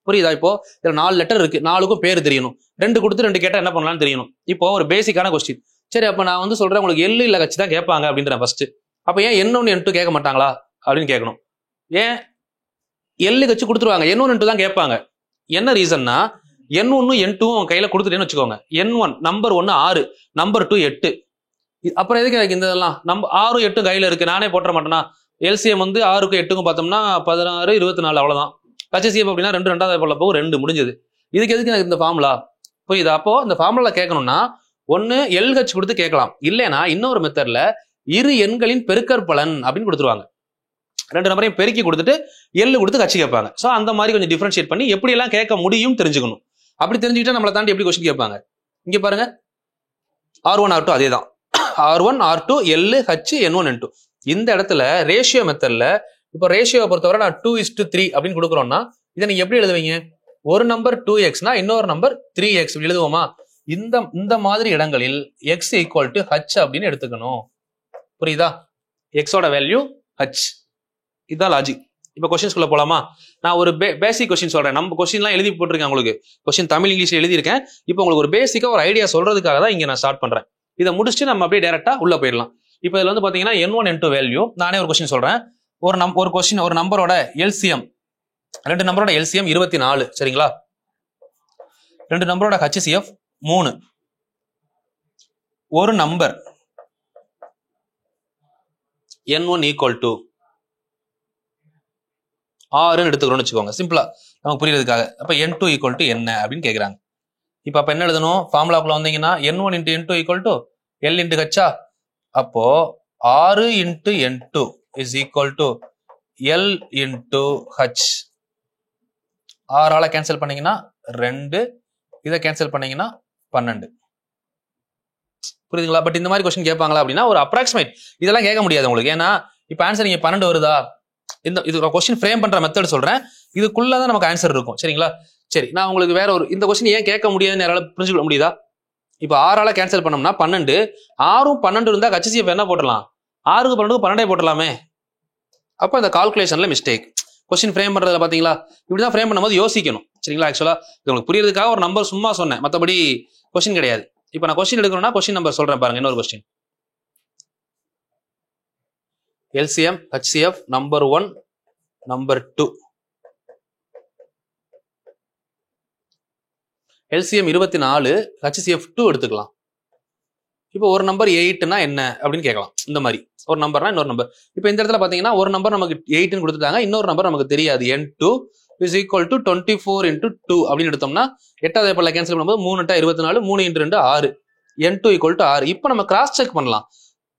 புரியுதா? இப்போ இதுல 4 லெட்டர் இருக்கு, 4க்கும் பேர் தெரியணும். 2 கொடுத்து 2 கேட்டா என்ன பண்ணலாம்னு தெரியணும். இப்போ ஒரு பேசிக்கான கொஸ்டின். சரி, அப்ப நான் வந்து சொல்றேன் உங்களுக்கு L இல்ல H தான் கேட்பாங்க அப்படின்றேன் ஃபர்ஸ்ட். அப்ப ஏன் n1 n2 கேட்க மாட்டாங்களா அப்படின்னு கேட்கணும். ஏன் எல்லுக்கு வச்சு கொடுத்துருவாங்க, N1 N2 தான் கேட்பாங்க. என்ன ரீசன்னா N1 N2 கையில கொடுத்துட்டேன்னு வச்சுக்கோங்க. N1 number 1 6, number 2 8. அப்புறம் எதுக்கு எனக்கு இந்த இதெல்லாம்? நம்ம 6 8 கையில இருக்கு, நானே போட்டுற மாட்டேனா? எல்சிஎம் வந்து 6க்கும் 8க்கும் பார்த்தோம்னா 16 24 அவ்வளவுதான். HCF அப்படின்னா 2 2வது போல போகும், 2 முடிஞ்சது. இதுக்கு எதுக்கு எனக்கு இந்த ஃபார்முலா? புரியுதா? அப்போ இந்த ஃபார்முலா கேட்கணும்னா ஒன்னு LH கொடுத்து கேட்கலாம், இல்லைன்னா இன்னொரு மெத்தட்ல இரு எண்களின் பெருக்கற்பலன் அப்படின்னு கொடுத்துருவாங்க. 2 நம்பரையும் பெருக்கி கொடுத்துட்டு எள்ளு கொடுத்து கட்சி கேட்பாங்க. ஸோ அந்த மாதிரி கொஞ்சம் டிஃபரன்ஷியேட் பண்ணி எப்படி எல்லாம் கேட்க முடியும் தெரிஞ்சுக்கணும். அப்படி தெரிஞ்சுக்கிட்டா நம்மளை தாண்டி எப்படி கொஸ்டின் கேட்பாங்க? இங்க பாருங்க, R1 R2 அதே தான், R1 R2 எள்ளு H N1 N2. இந்த இடத்துல ரேஷியோ மெத்தட்ல இப்போ ரேஷியோவை பொறுத்தவரை நான் 2:3 அப்படின்னு கொடுக்குறோம்னா இதை நீங்க எப்படி எழுதுவீங்க? ஒரு நம்பர் 2x இன்னொரு நம்பர் 3x எழுதுவோமா? இந்த மாதிரி இடங்களில் x = h அப்படின்னு எடுத்துக்கணும். புரியுதா? எக்ஸோட வேல்யூ h. இதுதான் லாஜிக். இப்போ கொஸ்டின்ஸ்குள்ள போலாமா? நான் ஒரு பேசிக் கொஸ்டின் சொல்றேன். நம்ம கொஸ்டின்லாம் எழுதி போட்டிருக்கேன் உங்களுக்கு. கொஸ்டின் தமிழ் இங்கிலீஷ்ல எழுதியிருக்கேன். இப்போ உங்களுக்கு ஒரு பேசிக்கா ஒரு ஐடியா சொல்றதுக்காக தான் இங்க நான் ஸ்டார்ட் பண்றேன். இதை முடிச்சுட்டு நம்ம அப்படியே டைரக்டா உள்ள போயிடலாம். இப்போ இதுல வந்து பாத்தீங்கன்னா N1 N2 வேல்யூ, நானே ஒரு கொஸ்டின் சொல்றேன். ஒரு கொஸ்டின், ஒரு நம்பரோட எல்சிஎம், 2 நம்பரோட எல்சிஎம் 24, சரிங்களா? 2 நம்பரோட HCF 3. ஒரு நம்பர் N1 = 6ன்னு எடுத்துக்கிறோம்னு வச்சுக்கோங்க, சிம்பிளா நமக்கு புரியுறதுக்காக. அப்ப N2 = என்ன அப்படின்னு கேக்குறாங்க. இப்ப என்ன எழுதணும்? ஃபார்முலாக்குள்ள வந்தீங்கன்னா N1 × N2 = L × H. அப்போ 6 × N2 = L × H. 6ஆல கேன்சல் பண்ணீங்கன்னா 2, இதை கேன்சல் பண்ணீங்கன்னா 12. புரியுதுங்களா? பட் இந்த மாதிரி கொஸ்டின் கேட்பாங்களா அப்படின்னா ஒரு அப்ராக்சிமேட், இதெல்லாம் கேட்க முடியாது உங்களுக்கு. ஏன்னா இப்ப ஆன்சர் நீங்க 12 வருதா, இது கொஸ்டின் ஃப்ரேம் பண்ற மெத்தட் சொல்றேன், இதுக்குள்ளதான் நமக்கு ஆன்சர் இருக்கும், சரிங்களா? சரி, நான் உங்களுக்கு வேற ஒரு இந்த கொஸ்டின் ஏன் கேட்க முடியாதுன்னு யாரால புரிஞ்சுக்க முடியுதா? இப்ப 6ஆல கேன்சல் பண்ணோம்னா 12, 6ம் 12 இருந்தா HCF என்ன போட்டலாம்? 6க்கு 12க்கு 12 போட்டலாமே. அப்ப இந்த கால்குலேஷன்ல மிஸ்டேக். கொஸ்டின் ஃப்ரேம் பண்றதுல பாத்தீங்களா? இப்படிதான் ஃப்ரேம் பண்ணும்போது யோசிக்கணும், சரிங்களா? ஆக்சுவலா இது உங்களுக்கு புரியறதுக்காக ஒரு நம்பர் சும்மா சொன்னேன், மத்தபடி கொஸ்டின் கிடையாது. இப்ப நான் கொஸ்டின் எடுக்கணும்னா கொஸ்டின் நம்பர் சொல்றேன் பாருங்க. இன்னொரு question, LCM HCF number 1 number 2. LCM 24, HCF 2 எடுத்துக்கலாம். இப்போ ஒரு நம்பர் 8னா என்ன அப்படின்னு கேட்கலாம். இந்த மாதிரி ஒரு நம்பர்னா இன்னொரு நம்பர். இப்போ இந்த இடத்துல பாத்தீங்கன்னா ஒரு நம்பர் நமக்கு 8ன்னு கொடுத்துட்டாங்க, இன்னொரு நம்பர் நமக்கு தெரியாது. N2 = 24 × 2 அப்படின்னு எடுத்தோம்னா 8வது பேப்பர்ல கேன்சல் பண்ணும்போது 3 × 24, 3 × 2 6. N2 = 6. இப்போ நம்ம கிராஸ் செக் பண்ணலாம்.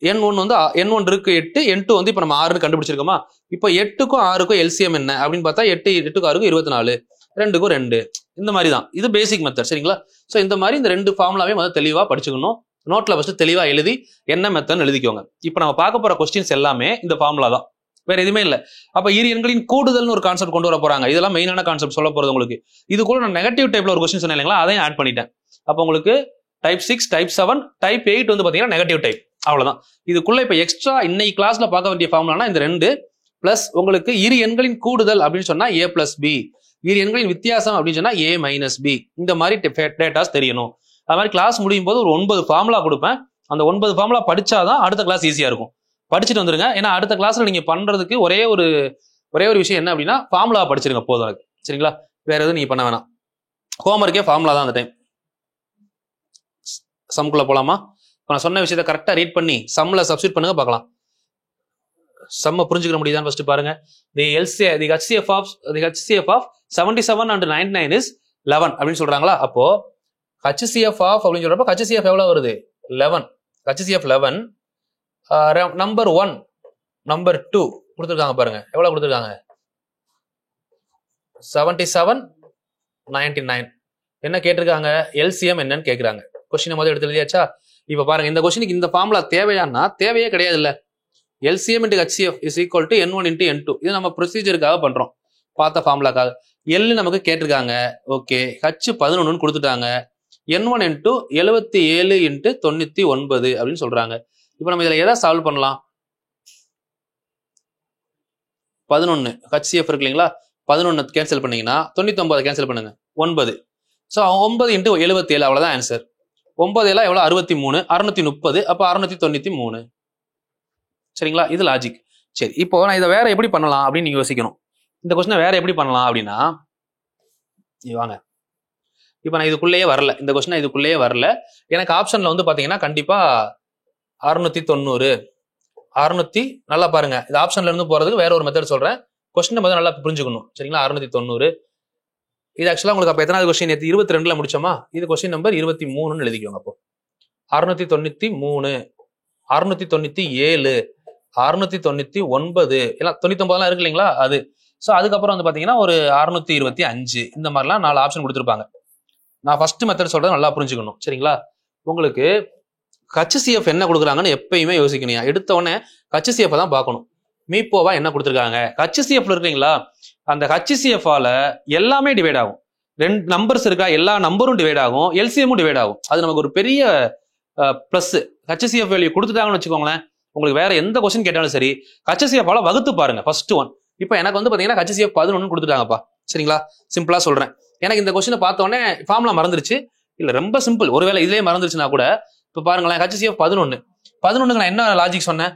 N1 வந்து N1 இருக்கு 8, N2 வந்து இப்போ நம்ம 6ன்னு கண்டுபிடிச்சிருக்கோமா? இப்போ 8க்கும் 6க்கும் LCM என்ன அப்படின்னு பார்த்தா 8 8க்கும் 6க்கும் 24, 2க்கும் 2. இந்த மாதிரி தான் இது பேசிக் மெத்தட், சரிங்களா? ஸோ இந்த மாதிரி இந்த 2 ஃபார்முலாவே வந்து தெளிவா படிச்சுக்கணும். நோட்ல ஃபர்ஸ்ட் தெளிவா எழுதி என்ன மெத்தட்னு எழுதிக்கோங்க. இப்போ நம்ம பார்க்க போற கொஸ்டின்ஸ் எல்லாமே இந்த ஃபார்முலா தான், வேற எதுவுமே இல்லை. அப்ப இரு எண்களின் கூடுதல்னு ஒரு கான்செப்ட் கொண்டு வர போறாங்க. இதெல்லாம் மெயினான கான்செப்ட் சொல்ல போறது உங்களுக்கு. இது கூட நான் நெகட்டிவ் டைப்ல ஒரு கொஸ்டின் சொன்னேன் இல்லைங்களா, அதையும் ஆட் பண்ணிட்டேன். அப்போ உங்களுக்கு டைப் 6, டைப் 7, டைப் 8 வந்து பாத்தீங்கன்னா நெகட்டிவ் டைப். அவ்வளவுதான். இதுக்குள்ள இப்ப எக்ஸ்ட்ரா இன்னைக்கு கிளாஸ்ல பார்க்க வேண்டிய ஃபார்முலானா இந்த 2 பிளஸ் உங்களுக்கு இரு எண்களின் கூடுதல் அப்படின்னு சொன்னா A + B, இரு எண்களின் வித்தியாசம் அப்படின்னு சொன்னா A - B. இந்த மாதிரி டேட்டாஸ் தெரியணும். அது மாதிரி கிளாஸ் முடியும் போது ஒரு 9 ஃபார்முலா கொடுப்பேன். அந்த 9 ஃபார்முலா படிச்சாதான் அடுத்த கிளாஸ் ஈஸியா இருக்கும். படிச்சுட்டு வந்துருங்க. ஏன்னா அடுத்த கிளாஸ்ல நீங்க பண்றதுக்கு ஒரே ஒரு விஷயம் என்ன அப்படின்னா ஃபார்முலா படிச்சிருங்க போதும் எனக்கு, சரிங்களா? வேற எதுவும் நீங்க பண்ண வேணாம். ஹோம்ஒர்க்கே ஃபார்முலா தான் அந்த டைம். சம்குள்ள போலாமா? நான் சொன்ன விஷயத்தை கரெக்டா ரீட் பண்ணி சம்ல சப்ஸ்டிட் பண்ணுங்க, பார்க்கலாம். சம்ம புரிஞ்சுக்க முடியுதான்னு ஃபர்ஸ்ட் பாருங்க. the HCF of 77 and 99 is 11 அப்படின்னு சொல்றாங்களா? அப்போ HCF of அப்படின்னு சொல்றப்ப HCF எவ்வளவு வருது? 11. HCF 11. நம்பர் 1 நம்பர் 2 கொடுத்துருக்காங்க பாருங்க. எவ்வளவு கொடுத்துருக்காங்க? 77 99. என்ன கேட்டிருக்காங்க? LCM என்னன்னு கேட்கிறாங்க. கொஸ்டின் முதல்ல எடுத்து எழுதியாச்சா? இப்ப பாருங்க, இந்த கொஸ்டினுக்கு இந்த ஃபார்முலா தேவையானா தேவையே கிடையாது இல்ல. LCM × HCF = N1 × N2. இது நம்ம ப்ரொசீஜருக்காக பண்றோம், பார்த்த ஃபார்முலாக்காக. L நமக்கு கேட்டிருக்காங்க, ஓகே. H 11 கொடுத்துட்டாங்க. N1 N2 77 × 99 அப்படின்னு சொல்றாங்க. இப்போ நம்ம இதுல எதை சால்வ் பண்ணலாம்? 11 HCF இருக்கு இல்லைங்களா, 11 கேன்சல் பண்ணீங்கன்னா 99 கேன்சல் பண்ணுங்க, 9. ஸோ 9 × 77 அவ்வளவுதான் ஆன்சர். 9 எல்லாம் எவ்வளவு? 63, 630. அப்ப 693. சரிங்களா? இது லாஜிக். சரி, இப்போ நான் இதை வேற எப்படி பண்ணலாம் அப்படின்னு நீங்க யோசிக்கணும். இந்த கொஸ்டினை வேற எப்படி பண்ணலாம் அப்படின்னா, வாங்க இப்போ நான் இதுக்குள்ளேயே வரல, இந்த கொஸ்டின் இதுக்குள்ளேயே வரல. எனக்கு ஆப்ஷன்ல வந்து பாத்தீங்கன்னா கண்டிப்பா 690 600 நல்லா பாருங்க. இது ஆப்ஷன்ல இருந்து போறதுக்கு வேற ஒரு மெத்தட் சொல்றேன். கொஸ்டின் முதல்ல நல்லா புரிஞ்சுக்கணும் சரிங்களா. 690 இது ஆக்சுவலா உங்களுக்கு அப்ப எத்தனாவது கொஸ்டின்? 22ல முடிச்சோமா? இது கொஸ்டின் நம்பர் 23ன்னு எழுதிக்கோங்க. அப்போ 693 697 699 எல்லாம் 99 இருக்கு இல்லைங்களா அது. ஸோ அதுக்கப்புறம் வந்து பாத்தீங்கன்னா ஒரு 625 இந்த மாதிரிலாம் 4 ஆப்ஷன் கொடுத்துருப்பாங்க. நான் ஃபர்ஸ்ட் மெத்தட் சொல்றது நல்லா புரிஞ்சுக்கணும் சரிங்களா. உங்களுக்கு HCF என்ன கொடுக்குறாங்கன்னு எப்பயுமே யோசிக்கணும். எடுத்த உடனே HCF தான் பார்க்கணும். மீப்போவா என்ன கொடுத்துருக்காங்க? HCFல இருக்கீங்களா, அந்த HCF-ஆல எல்லாமே டிவைட் ஆகும். 2 நம்பர்ஸ் இருக்கா, எல்லா நம்பரும் டிவைட் ஆகும், எல்சிஎம்மும் டிவைட் ஆகும். அது நமக்கு ஒரு பெரிய பிளஸ். HCF வேல்யூ கொடுத்துட்டாங்கன்னு வச்சுக்கோங்களேன், உங்களுக்கு வேற எந்த கொஸ்டின் கேட்டாலும் சரி HCF-ஆல வகுத்து பாருங்க ஃபர்ஸ்ட் ஒன். இப்போ எனக்கு வந்து பாத்தீங்கன்னா HCF 11 கொடுத்துட்டாங்கப்பா சரிங்களா. சிம்பிளா சொல்றேன், எனக்கு இந்த கொஸ்டினை பார்த்த உடனே ஃபார்முலா மறந்துருச்சு, இல்ல ரொம்ப சிம்பிள், ஒருவேளை இதுலயே மறந்துருச்சுன்னா கூட இப்போ பாருங்களேன் HCF 11க்கு நான் என்ன லாஜிக் சொன்னேன்?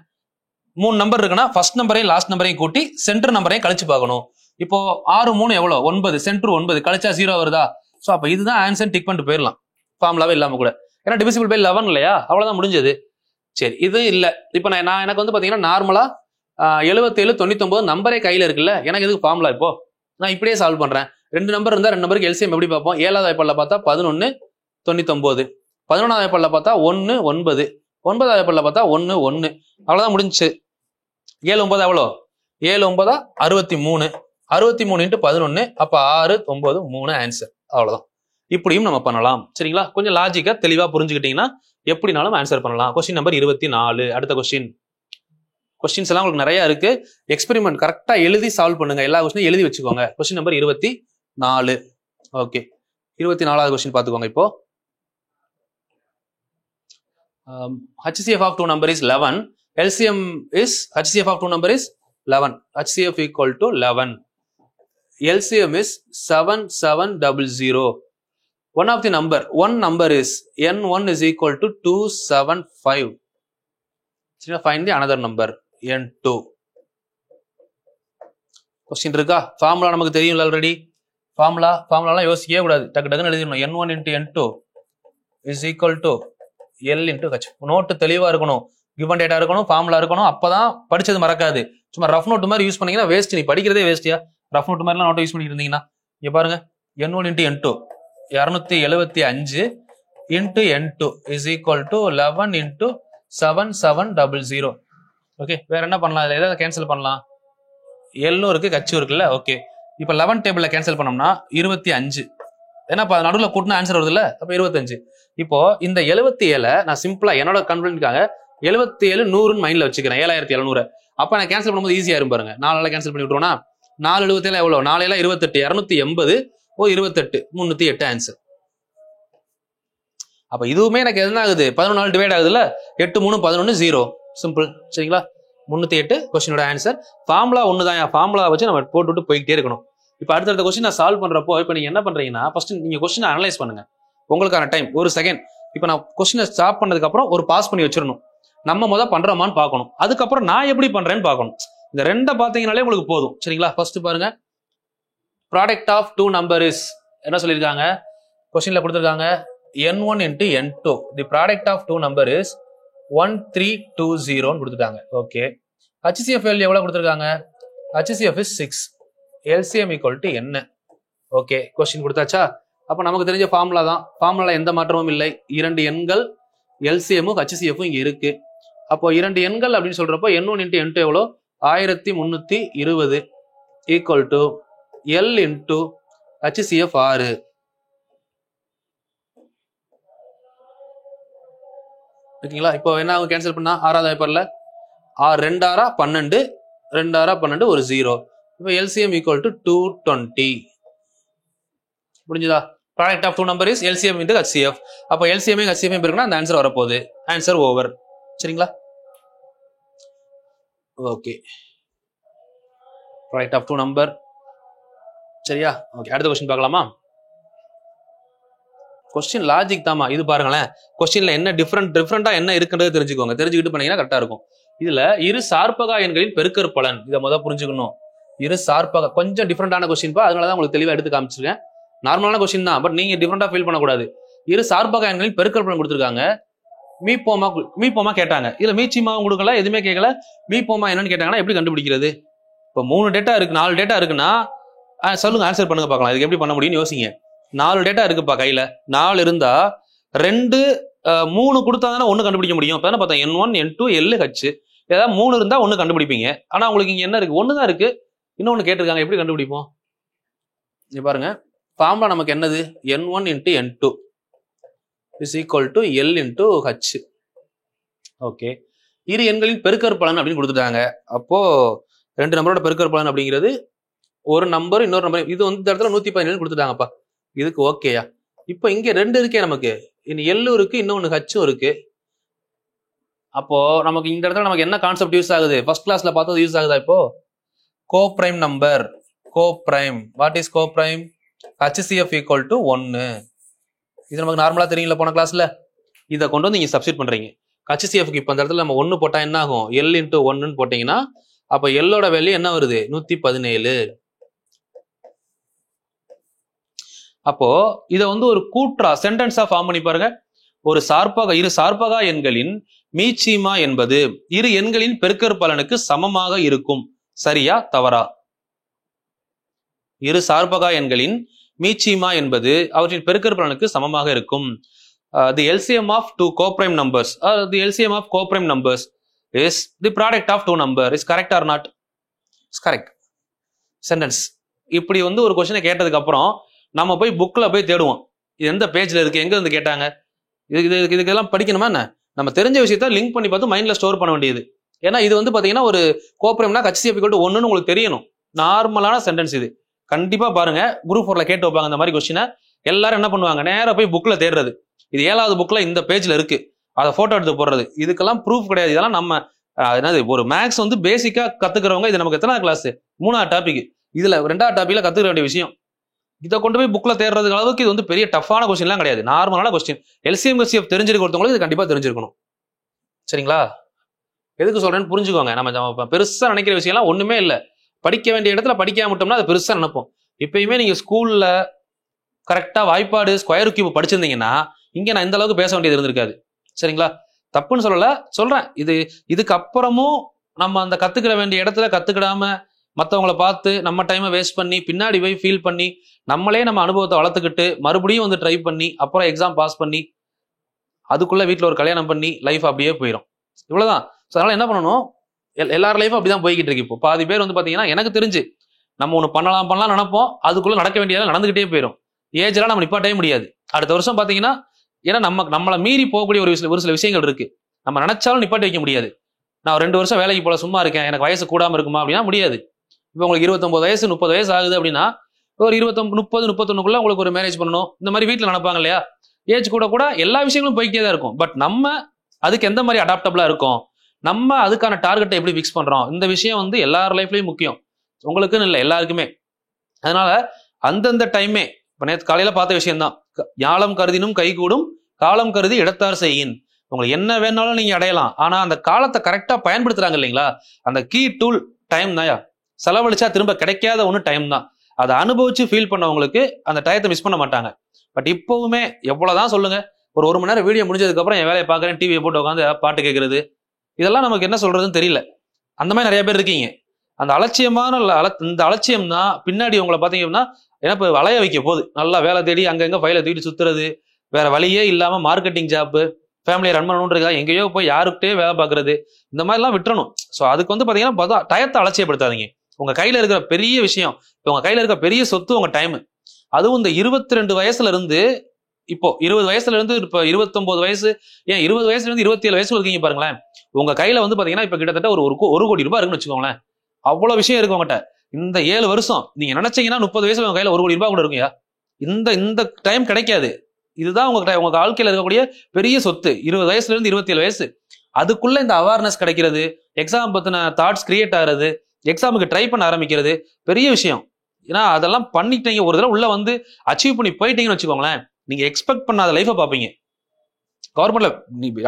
3 நம்பர் இருக்குன்னா ஃபர்ஸ்ட் நம்பரையும் லாஸ்ட் நம்பரையும் கூட்டி சென்டர் நம்பரையும் கழிச்சு பார்க்கணும். இப்போ 6 3 எவ்வளோ? 9, சென்டர் 9 கழிச்சா 0 வருதா? ஸோ அப்போ இதுதான் ஆன்சர், டிக் பண்ணிட்டு போயிடலாம் ஃபார்முலாவே இல்லாம கூட. ஏன்னா டிவிசிபிள் பை 11 இல்லையா, அவ்வளவுதான் முடிஞ்சது. சரி இது இல்ல, இப்போ நான் எனக்கு வந்து பாத்தீங்கன்னா நார்மலா 77 99 நம்பரே கையில இருக்குல்ல, எனக்கு எதுக்கு ஃபார்முலா? இப்போ நான் இப்படியே சால்வ் பண்றேன். 2 நம்பர் இருந்தா 2 நம்பருக்கு எல்சிஎம் எப்படி பார்ப்போம்? 7வது வாய்ப்பாடுல பார்த்தா 11 99, 11வது வாய்ப்பாடுல பார்த்தா 1 9, 9வது வாய்ப்பாடுல பார்த்தா 1 1, அவ்வளவுதான் முடிஞ்சுச்சு. 7 9 எவ்வளோ? 7 9 63, 63 × 11, அப்ப 6 9 3 ஆன்சர். அவ்வளவுதான். இப்படியும் நம்ம பண்ணலாம் சரிங்களா. கொஞ்சம் லாஜிக்கா தெளிவா புரிஞ்சுக்கிட்டீங்கன்னா எப்படினாலும் ஆன்சர் பண்ணலாம். Question number 24. அடுத்த கொஸ்டின்ஸ் எல்லாம் உங்களுக்கு நிறைய இருக்கு. எக்ஸ்பெரிமெண்ட் கரெக்டா எழுதி சால்வ் பண்ணுங்க. எல்லா கொஸ்டினும் எழுதி வச்சுக்கோங்க. Question number 24. ஓகே, 24வது கொஸ்டின் பாத்துக்கோங்க. இப்போ HCF of 2 number is 11. LCM is HCF of 2 number is 11. HCF equal to 11. LCM is 7700. One of the number is N1 is equal to 275. So find the another number N2. Question இருக்கா? ஃபார்முலா நமக்கு தெரியும்ல ஆல்ரெடி. ஃபார்முலாலாம் யோசிக்கவே கூடாது, டக்கு டக்குன்னு எழுதிடணும். N1 × N2 is equal to L × H. Note தெளிவா இருக்கணும், கிவன் டேட்டா இருக்கணும், ஃபார்முலா இருக்கணும், அப்பதான் படிச்சது மறக்காது. சும்மா ரஃப் நோட் மாதிரி யூஸ் பண்ணீங்கன்னா வேஸ்ட், நீ படிக்கிறதே வேஸ்டியா. ரஃப் நோட் மாதிரிலாம் நோட் யூஸ் பண்ணிட்டு இருந்தீங்கன்னா இங்க பாருங்க, N1 × N2 275 × N2 is equal to 11 × 7700. Okay, வேற என்ன பண்ணலாம்? இதுல எதாவது கேன்சல் பண்ணலாம். எல்லும் இருக்கு, கச்சும் இருக்குல்ல. ஓகே, இப்போ 11 டேபிள்ல கேன்சல் பண்ணோம்னா 25. ஏன்னா நடுவில் கூட்டினா ஆன்சர் வருது இல்ல, அப்ப 25. இப்போ இந்த 77 நான் சிம்பிளா என்னோட கன்வென்ட்காக 77 100 மைண்ட்ல வச்சுக்கிறேன். 7700. அப்ப நான் கேன்சல் பண்ணும்போது ஈஸியா இருக்கும் பாருங்க. 4 கேன்சல் பண்ணி விட்டுருவோம்னா 4 77 எவ்வளவு? 4 28, 280 28 308 ஆன்சர். அப்ப இதுவுமே எனக்கு என்ன ஆகுது? 11 டிவைட் ஆகுதுல்ல, 8 3 11 0. சிம்பிள் சரிங்களா. 308 கொஸ்டினோட ஆன்சர். ஃபார்முலா ஒண்ணுதான், ஃபார்முலா வச்சு நம்ம போட்டுவிட்டு போய்கிட்டே இருக்கணும். இப்போ அடுத்த கொஸ்டின் நான் சால்வ் பண்றப்போ இப்போ நீங்க என்ன பண்றீங்கன்னா, ஃபர்ஸ்ட் நீங்க கொஸ்டினை அனலைஸ் பண்ணுங்க. உங்களுக்கான டைம் 1 செகண்ட். இப்போ நான் கொஸ்டினை ஸ்டாப் பண்ணதுக்கு அப்புறம் ஒரு பாஸ் பண்ணி வச்சிடணும். நம்ம முதல் பண்றோமான்னு பார்க்கணும், அதுக்கப்புறம் நான் எப்படி பண்றேன்னு பார்க்கணும். இந்த ரெண்டை பார்த்தீங்கன்னாலே உங்களுக்கு போதும் சரிங்களா. ஃபர்ஸ்ட் பாருங்க, ப்ராடக்ட் ஆஃப் 2 நம்பர் இஸ் என்ன சொல்லியிருக்காங்க? கொஸ்டின்ல கொடுத்துருக்காங்க N1 × N2. The product of 2 number is 1320 கொடுத்துட்டாங்க. ஓகே, HCF வேல்யூ எவ்வளவு கொடுத்துருக்காங்க? HCF is 6. LCM equal to என்ன? ஓகே, கொஸ்டின் கொடுத்தாச்சா? அப்ப நமக்கு தெரிஞ்ச ஃபார்முலா தான். ஃபார்முலா எந்த மாற்றமும் இல்லை. 2 எண்கள் LCM-உம் HCF-உம் இங்க இருக்கு. அப்போ 2 எண்கள் அப்படின்னு சொல்றப்போ N1 × N2 எவ்வளோ? 1320 ஈக்குவல் டு L × HCF 6. ஓகேங்களா. இப்போ என்ன கேன்சல் பண்ணா 6வது வாய்ப்பாடுல 2 6 12 2 6 12 ஒரு 0. இப்போ LCM equal to 220. முடிஞ்சதா? Product of 2 number is LCM × HCF. அப்போ LCM HCF இருக்குன்னா அந்த ஆன்சர் வரப்போகுது. ஆன்சர் ஓவர் சரிங்களா. ஓகே, ப்ராடக்ட் ஆஃப் 2 நம்பர் சரியா. ஓகே, அடுத்த கொஸ்டின் பார்க்கலாமா? கொஸ்டின் லாஜிக் தாமா. இது பாருங்களேன், கொஸ்டின்ல என்ன டிஃபரெண்டா என்ன இருக்குன்றது தெரிஞ்சுக்கோங்க. தெரிஞ்சுக்கிட்டு பண்ணீங்கன்னா கரெக்டா இருக்கும். இதுல இரு சார்பகா எண்களின் பெருக்கற்பலன், இதை முதல் புரிஞ்சுக்கணும். இரு சார்பாக கொஞ்சம் டிஃப்ரெண்டான கொஸ்டின் பா, அதனாலதான் உங்களுக்கு தெளிவா எடுத்து காமிச்சிருக்கேன். நார்மலான கொஸ்டின் தான், பட் நீங்க டிஃப்ரெண்டா ஃபீல் பண்ணக்கூடாது. இரு சார்பாக எண்களின் பெருக்கல் பலன் கொடுத்துருக்காங்க. மீப்போமா கேட்டாங்க, இல்ல மீச்சிமாவும் கொடுக்கல, எதுவுமே கேட்கல. மீப்போமா என்னன்னு கேட்டாங்கன்னா எப்படி கண்டுபிடிக்கிறது? இப்போ 3 டேட்டா இருக்கு, 4 டேட்டா இருக்குன்னா சொல்லுங்க, ஆன்சர் பண்ணுங்க பார்க்கலாம். இதுக்கு எப்படி பண்ண முடியும்னு யோசிங்க. 4 டேட்டா இருக்குப்பா கையில, 4 இருந்தா 2 3 கொடுத்தா தானே 1 கண்டுபிடிக்க முடியும். இப்போ பார்த்தா N1 N2 LH ஏதாவது 3 இருந்தா 1 கண்டுபிடிப்பீங்க. ஆனா உங்களுக்கு இங்க என்ன இருக்கு? 1 தான் இருக்கு. இன்னொன்னு கேட்டிருக்காங்க, எப்படி கண்டுபிடிப்போம்? இங்க பாருங்க, ஃபார்முலா நமக்கு என்னது? N1 × N2 is equal to L × H. Okay, இரு எண்களின் பெருக்கற் பலன் அப்படின்னு கொடுத்துட்டாங்க. அப்போ 2 நம்பரோட பெருக்கற் பலன் அப்படிங்கிறது ஒரு நம்பர் இன்னொரு நம்பர், இது வந்து இந்த இடத்துல 117 கொடுத்துட்டாங்கப்பா. இதுக்கு ஓகேயா? இப்போ இங்க 2 இருக்கே நமக்கு, எல்லும் இருக்கு, இன்னொன்னு ஹச்சும் இருக்கு. அப்போ நமக்கு இந்த இடத்துல நமக்கு என்ன கான்செப்ட் யூஸ் ஆகுது? ஃபர்ஸ்ட் கிளாஸ்ல பார்த்தது யூஸ் ஆகுதா? இப்போ coprime number, coprime, what is coprime? HCF = 1. இது நமக்கு நார்மலா தெரியுங்களா போன கிளாஸ்ல? இதை கொண்டு வந்து நீங்க சப்ஸ்டிட் பண்றீங்க. HCFக்கு இப்போ அந்த இடத்துல நம்ம 1 போட்டா என்ன ஆகும்? L × 1 போட்டீங்கன்னா அப்ப எல்லோட வேல்யூ என்ன வருது? 117. அப்போ இதை வந்து ஒரு கூற்றா சென்டென்ஸா ஃபார்ம் பண்ணி பாருங்க. ஒரு சார்பாக இரு சார்பகா எண்களின் மீச்சிமா என்பது இரு எண்களின் பெருக்கற் பலனுக்கு சமமாக இருக்கும். சரியா தவறா? இரு சார்பகா எண்களின் மீச்சிமா என்பது அவற்றின் பெருக்கற் பலனுக்கு சமமாக இருக்கும். The LCM of two coprime numbers or the LCM of coprime numbers is the product of two number. Is correct or not? It's correct. Sentence. இப்படி வந்து ஒரு கொஸ்டினை கேட்டதுக்கு அப்புறம் நம்ம போய் புக்ல போய் தேடுவோம், இது எந்த பேஜ்ல இருக்கு, எங்க இருந்து கேட்டாங்க, இதுக்கெல்லாம் படிக்கணுமா என்ன? நம்ம தெரிஞ்ச விஷயத்த லிங்க் பண்ணி பார்த்து மைண்ட்ல ஸ்டோர் பண்ண வேண்டியது. ஏன்னா இது வந்து பாத்தீங்கன்னா ஒரு கோப்ரைம்னா HCF = 1ன்னு உங்களுக்கு தெரியணும். நார்மலான சென்டென்ஸ் இது. கண்டிப்பா பாருங்க, குரூப் 4ல கேட்டு வைப்பாங்க இந்த மாதிரி கொஸ்டினை. எல்லாரும் என்ன பண்ணுவாங்க? நேரா போய் புக்ல தேடுறது. இது 7வது புக்ல இந்த பேஜ்ல இருக்கு, அதை போட்டோ எடுத்து போடுறது. இதுக்கெல்லாம் ப்ரூஃப் கிடையாது. இதெல்லாம் நம்ம என்னது, ஒரு மேக்ஸ் வந்து பேசிக்கா கத்துக்கிறவங்க, இது நமக்கு எத்தனை கிளாஸ்? 3வது டாபிக். இதுல 2வது டாபிக்ல கத்துக்க வேண்டிய விஷயம். இதை கொண்டு போய் புக்ல தேடுறதுக்கு அளவுக்கு இது வந்து பெரிய டஃப்பான கொஸ்டின்லாம் கிடையாது, நார்மலான கொஸ்டின். LCM HCF தெரிஞ்சிருக்க ஒருத்தவங்களுக்கு இது கண்டிப்பா தெரிஞ்சிருக்கணும். சரிங்களா? எதுக்கு சொல்றேன்னு புரிஞ்சுக்கோங்க. நம்ம பெருசா நினைக்கிற விஷயம்லாம் ஒண்ணுமே இல்லை. படிக்க வேண்டிய இடத்துல படிக்காம விட்டோம்னா அது பெருசா நினைப்போம். இப்பயுமே நீங்க ஸ்கூல்ல கரெக்டா வாய்ப்பாடு, ஸ்கொயர் கியூப் படிச்சிருந்தீங்கன்னா இங்க நான் இந்த அளவுக்கு பேச வேண்டியது இருந்திருக்காது. சரிங்களா? தப்புன்னு சொல்லல, சொல்றேன். இதுக்கு அப்புறமும் நம்ம அந்த கத்துக்கிற வேண்டிய இடத்துல கத்துக்கிடாம மற்றவங்களை பார்த்து நம்ம டைமை வேஸ்ட் பண்ணி பின்னாடி போய் ஃபீல் பண்ணி நம்மளே நம்ம அனுபவத்தை வளர்த்துக்கிட்டு மறுபடியும் வந்து ட்ரை பண்ணி அப்புறம் எக்ஸாம் பாஸ் பண்ணி அதுக்குள்ள வீட்டில் ஒரு கல்யாணம் பண்ணி லைஃப் அப்படியே போயிடும். இவ்வளவுதான். ஸோ அதனால என்ன பண்ணணும், எல்லார் லைஃபும் அப்படிதான் போய்கிட்டு இருக்கு. இப்போ பாதி பேர் வந்து பாத்தீங்கன்னா எனக்கு தெரிஞ்சு நம்ம ஒன்று பண்ணலாம் நினைப்போம், அதுக்குள்ள நடக்க வேண்டியதெல்லாம் நடந்துகிட்டே போயிடும். ஏஜ்லாம் நம்ம நிப்பாட்டவே முடியாது. அடுத்த வருஷம் பாத்தீங்கன்னா, ஏன்னா நம்மளை மீறி போகக்கூடிய ஒரு சில விஷயங்கள் இருக்கு. நம்ம நினைச்சாலும் நிப்பாட்டி வைக்க முடியாது. நான் 2 வருஷம் வேலைக்கு போல சும்மா இருக்கேன், எனக்கு வயசு கூடாம இருக்குமா அப்படின்னா முடியாது. இப்போ உங்களுக்கு 29 வயசு 30 வயசு ஆகுது அப்படின்னா ஒரு 29 30 31க்குள்ள உங்களுக்கு ஒரு மேரேஜ் பண்ணணும், இந்த மாதிரி வீட்டில் நினைப்பாங்க இல்லையா? ஏஜ் கூட எல்லா விஷயங்களும் போய்கிட்டே தான் இருக்கும். பட் நம்ம அதுக்கு எந்த மாதிரி அடாப்டபிளா இருக்கும், நம்ம அதுக்கான டார்கெட்டை எப்படி ஃபிக்ஸ் பண்றோம், இந்த விஷயம் வந்து எல்லார் லைஃப்லயும் முக்கியம். உங்களுக்குன்னு இல்லை, எல்லாருக்குமே. அதனால அந்தந்த டைமே, இப்போ நேற்று காலையில பார்த்த விஷயம் தான், ஞாலம் கருதினும் கைகூடும் காலம் கருதி இடத்தார் செய்யின். உங்களுக்கு என்ன வேணாலும் நீங்க அடையலாம், ஆனா அந்த காலத்தை கரெக்டா பயன்படுத்துறாங்க இல்லைங்களா? அந்த கீ டூல் டைம் தான். செலவழிச்சா திரும்ப கிடைக்காத ஒன்று டைம் தான். அதை அனுபவிச்சு ஃபீல் பண்ணவங்களுக்கு அந்த டயத்தை மிஸ் பண்ண மாட்டாங்க. பட் இப்பவுமே எவ்வளவுதான் சொல்லுங்க, ஒரு மணி நேரம் வீடியோ முடிஞ்சதுக்கு அப்புறம் என் வேலையை பார்க்குறேன், டிவியை போட்டு உட்காந்து பாட்டு கேட்கறது, இதெல்லாம் நமக்கு என்ன சொல்றதுன்னு தெரியல. அந்த மாதிரி நிறைய பேர் இருக்கீங்க. அந்த அலட்சியமான இந்த அலட்சியம் தான் பின்னாடி உங்களை பார்த்தீங்கன்னா ஏன்னா இப்போ வளைய வைக்க போகுது. நல்லா வேலை தேடி அங்கங்க ஃபைலை தூக்கிட்டு சுத்துறது, வேற வழியே இல்லாம மார்க்கெட்டிங் ஜாப்பு, ஃபேமிலியை ரன் பண்ணணுன்றதா எங்கேயோ போய் யாருக்கிட்டே வேலை பார்க்கறது, இந்த மாதிரிலாம் விட்டுறணும். ஸோ அதுக்கு வந்து பார்த்தீங்கன்னா டயத்தை அலட்சியப்படுத்தாதீங்க. உங்க கையில இருக்கிற பெரிய விஷயம், இப்போ உங்க கையில இருக்கிற பெரிய சொத்து உங்க டைம். அதுவும் இந்த 22 வயசுல இருந்து இப்போ 20 வயசுல இருந்து இப்போ 29 வயசு, ஏன் 20 வயசுல இருந்து 27 வயசுல இருக்கீங்க பாருங்களேன். உங்க கையில வந்து பாத்தீங்கன்னா இப்ப கிட்டத்தட்ட ஒரு 1 கோடி ரூபாய் இருக்குன்னு வச்சுக்கோங்களேன். அவ்வளவு விஷயம் இருக்கு உங்ககிட்ட. இந்த 7 வருஷம் நீங்க நினைச்சீங்கன்னா 30 வயசுல உங்க கையில 1 கோடி ரூபாய் கூட இருக்குங்க. இந்த டைம் கிடைக்காது. இதுதான் உங்க வாழ்க்கையில இருக்கக்கூடிய பெரிய சொத்து. 20 வயசுல இருந்து 27 வயசு, அதுக்குள்ள இந்த அவேர்னஸ் கிடைக்கிறது, எக்ஸாம் பத்தின தாட்ஸ் கிரியேட் ஆகிறது, எக்ஸாமுக்கு ட்ரை பண்ண ஆரம்பிக்கிறது பெரிய விஷயம். ஏன்னா அதெல்லாம் பண்ணிட்டீங்க, ஒரு தடவை உள்ள வந்து அச்சீவ் பண்ணி போயிட்டீங்கன்னு வச்சுக்கோங்களேன், நீங்க எக்ஸ்பெக்ட் பண்ணாத லைஃபை பார்ப்பீங்க. கவர்மெண்ட்ல